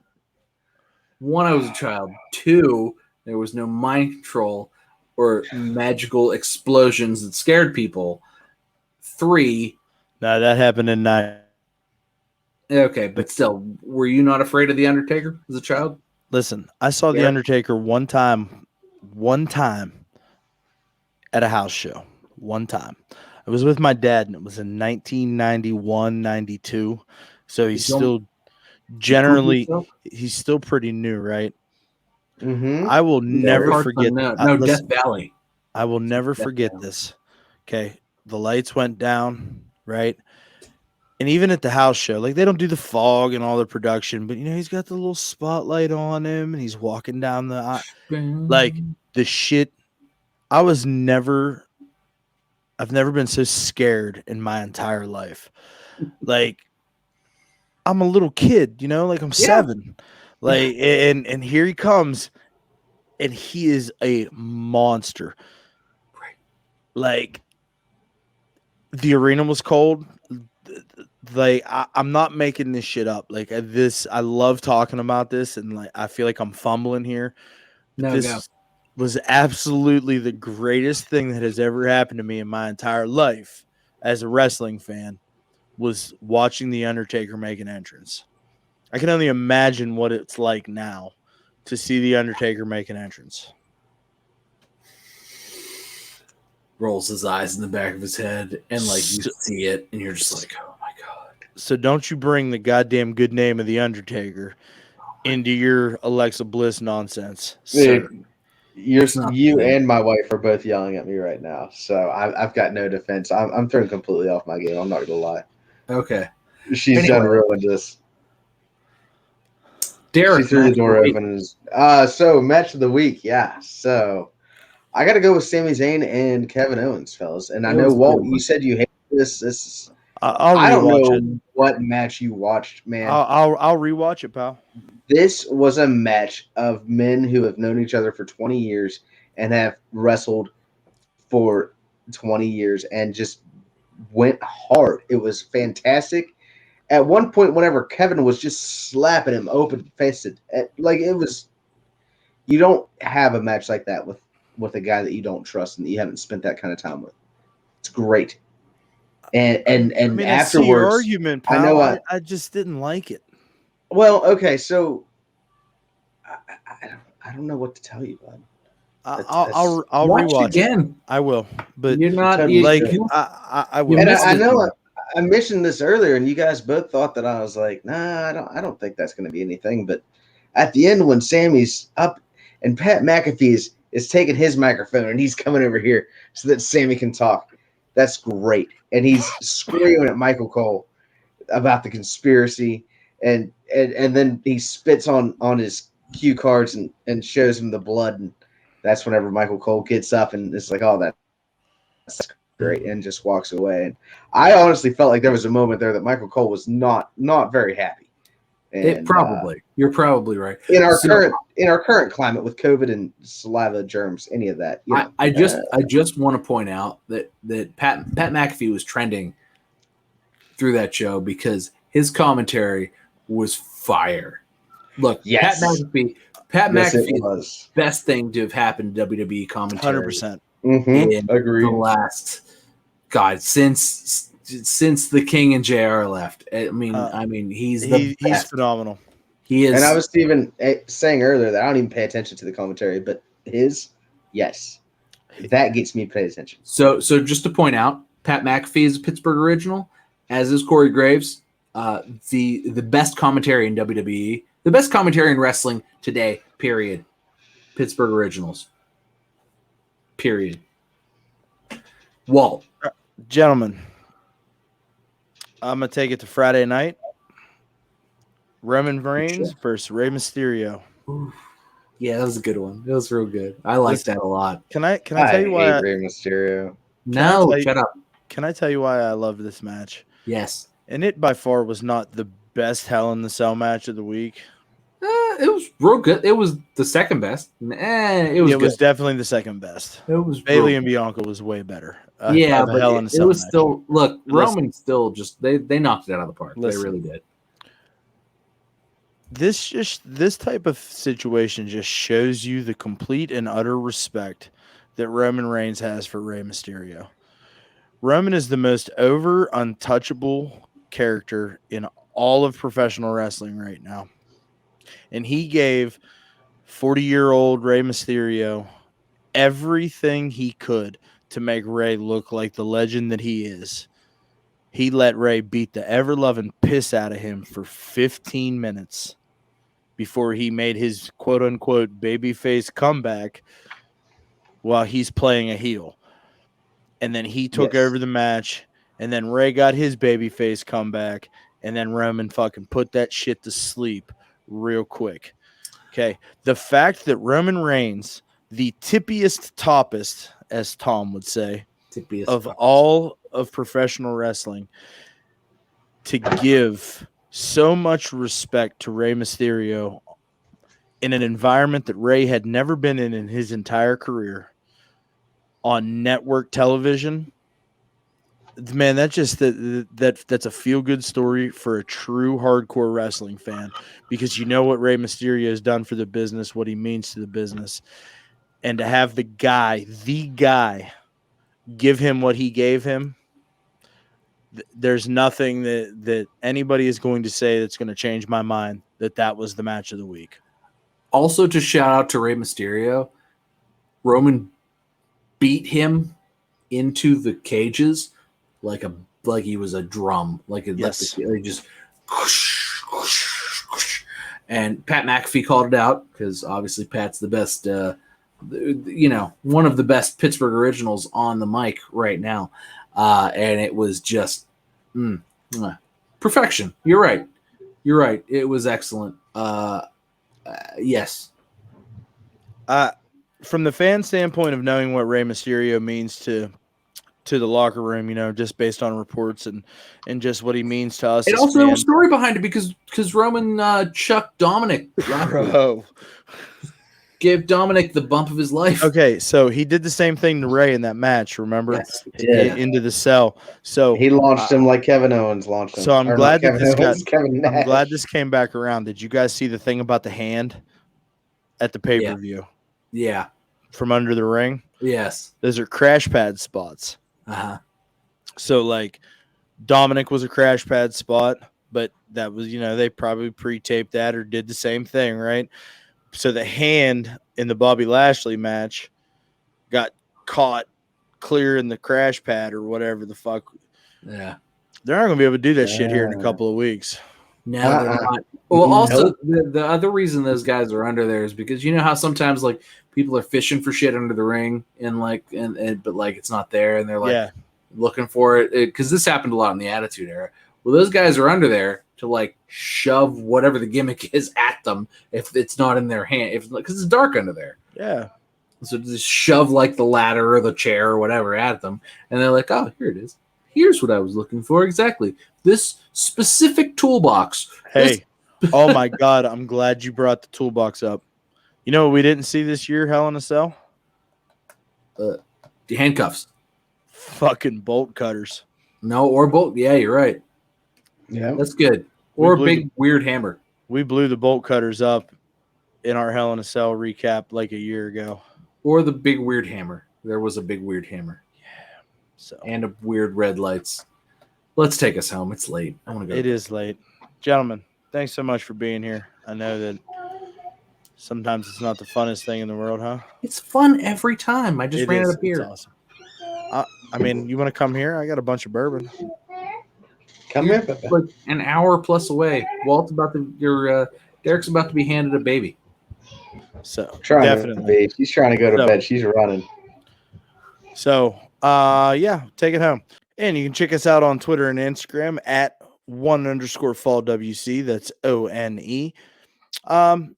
one, I was a child. Two, there was no mind control or magical explosions that scared people. Three, no, that happened in 9. Okay, but still, were you not afraid of the Undertaker as a child? Listen, I saw the Undertaker one time at a house show. One time. I was with my dad, and it was in 1991, 92. So he's still pretty new, right? Mm-hmm. I will never forget. Listen, Death Valley. I will never forget this. Okay. The lights went down, right? And even at the house show, like they don't do the fog and all the production, but he's got the little spotlight on him and he's walking down the like the shit. I've never been so scared in my entire life. Like I'm a little kid, like I'm 7. Like and here he comes and he is a monster. Like the arena was cold. Like I'm not making this shit up. Like I love talking about this, and like I feel like I'm fumbling here. This was absolutely the greatest thing that has ever happened to me in my entire life as a wrestling fan. Was watching the Undertaker make an entrance. I can only imagine what it's like now to see the Undertaker make an entrance. Rolls his eyes in the back of his head, and like you see it, and you're just like, oh my god. So don't you bring the goddamn good name of the Undertaker into your Alexa Bliss nonsense. Dude, you and my wife are both yelling at me right now, so I've got no defense. I'm thrown completely off my game. I'm not gonna lie. Okay, she's done ruined this. Derek, she threw the door open. So match of the week, yeah. So I got to go with Sami Zayn and Kevin Owens, fellas. And I know, Walt, you said you hate this. I don't know what match you watched, man. I'll rewatch it, pal. This was a match of men who have known each other for 20 years and have wrestled for 20 years and just went hard. It was fantastic. At one point, whenever Kevin was just slapping him open-fisted, like it was, you don't have a match like that with a guy that you don't trust and that you haven't spent that kind of time with. It's great. And afterwards, I see your argument, pal. I know I just didn't like it. Well, okay, so I don't know what to tell you, bud. I'll watch rewatch again. I will, but you're not I will. And I know I mentioned this earlier, and you guys both thought that I was like, nah, I don't think that's going to be anything. But at the end, when Sammy's up and Pat McAfee is taking his microphone and he's coming over here so that Sammy can talk, that's great. And he's screaming at Michael Cole about the conspiracy, and then he spits on his cue cards and shows him the blood, and that's whenever Michael Cole gets up and it's like, oh, that's great, and just walks away. And I honestly felt like there was a moment there that Michael Cole was not very happy. And you're probably right. In our current climate with COVID and saliva germs, any of that. I just want to point out that Pat McAfee was trending through that show because his commentary was fire. Look, yes. Pat McAfee's best thing to have happened to WWE commentary 100%. in the last since the King and JR left. I mean, he's phenomenal. He is. And I was even saying earlier that I don't even pay attention to the commentary, but yes, that gets me to pay attention. So just to point out, Pat McAfee is a Pittsburgh original, as is Corey Graves. The best commentary in WWE, the best commentary in wrestling today, period. Pittsburgh originals. Period. Walt. Gentlemen, I'm going to take it to Friday night. Roman Reigns versus Rey Mysterio. Ooh. Yeah, that was a good one. It was real good. I liked that a lot. Can I tell you why? Rey Mysterio. No, shut up. Can I tell you why I love this match? Yes. And it by far was not the best Hell in the Cell match of the week. It was real good. It was the second best. It was definitely the second best. It was Bailey and Bianca was way better. But Hell in a Cell it was match. Still look. Roman still just they knocked it out of the park. They really did. This type of situation just shows you the complete and utter respect that Roman Reigns has for Rey Mysterio. Roman is the most over, untouchable character in all of professional wrestling right now. And he gave 40-year-old Rey Mysterio everything he could to make Rey look like the legend that he is. He let Rey beat the ever-loving piss out of him for 15 minutes before he made his quote-unquote babyface comeback while he's playing a heel. And then he took over the match, and then Rey got his babyface comeback, and then Roman fucking put that shit to sleep real quick. Okay. The fact that Roman Reigns, the tippiest toppest, as Tom would say, of all of professional wrestling, to give so much respect to Rey Mysterio in an environment that Rey had never been in his entire career on network television, man, that's a feel-good story for a true hardcore wrestling fan, because you know what Rey Mysterio has done for the business, what he means to the business, and to have the guy give him what he gave him, there's nothing that anybody is going to say that's going to change my mind that was the match of the week. Also, to shout out to Rey Mysterio, Roman beat him into the cages like he was a drum, he just and Pat McAfee called it out because obviously Pat's the best, one of the best Pittsburgh originals on the mic right now, and it was just perfection. You're right. It was excellent. Yes. From the fan standpoint of knowing what Rey Mysterio means to the locker room, just based on reports and just what he means to us. And also there was a story behind it because Roman chucked Dominic. Bro. Gave Dominic the bump of his life. Okay, so he did the same thing to Rey in that match, remember? Yes, yeah. Into the cell. So he launched him like Kevin Owens launched him. So I'm glad I'm glad this came back around. Did you guys see the thing about the hand at the pay-per-view? Yeah. From under the ring? Yes. Those are crash pad spots. Uh-huh. So Dominic was a crash pad spot, but that was, they probably pre-taped that or did the same thing, right? So the hand in the Bobby Lashley match got caught clear in the crash pad or whatever the fuck. Yeah. They're not going to be able to do that shit here in a couple of weeks. No, they're not. Well, also, the other reason those guys are under there is because you know how sometimes people are fishing for shit under the ring but it's not there and they're looking for it because this happened a lot in the Attitude Era. Well, those guys are under there to shove whatever the gimmick is at them if it's not in their hand, because it's dark under there. Yeah. So just shove the ladder or the chair or whatever at them, and they're like, "Oh, here it is. Here's what I was looking for exactly. This specific toolbox." Hey, oh my God! I'm glad you brought the toolbox up. You know what we didn't see this year, Hell in a Cell? The handcuffs. Fucking bolt cutters. No, or bolt. Yeah, you're right. Yeah, that's good. Or a big weird hammer. We blew the bolt cutters up in our Hell in a Cell recap a year ago. Or the big weird hammer. there was a big weird hammer. Yeah. So and a weird red lights. Let's take us home. It's late. I want to go. It is late. Gentlemen, thanks so much for being here. I know that sometimes it's not the funnest thing in the world, huh? It's fun every time. I just ran out of beer. It's awesome. I mean, you want to come here? I got a bunch of bourbon. Come here, like an hour plus away. Derek's about to be handed a baby. So definitely, she's trying to go to bed. She's running. So, yeah, take it home. And you can check us out on Twitter and Instagram at @1_FallWC. That's ONE.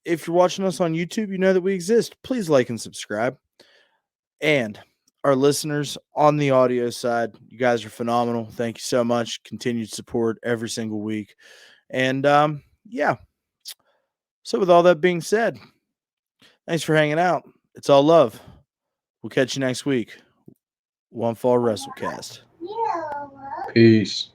If you're watching us on YouTube, you know that we exist. Please like and subscribe. And our listeners on the audio side, you guys are phenomenal. Thank you so much. Continued support every single week. And yeah. So with all that being said, thanks for hanging out. It's all love. We'll catch you next week. One Fall WrestleCast. Peace.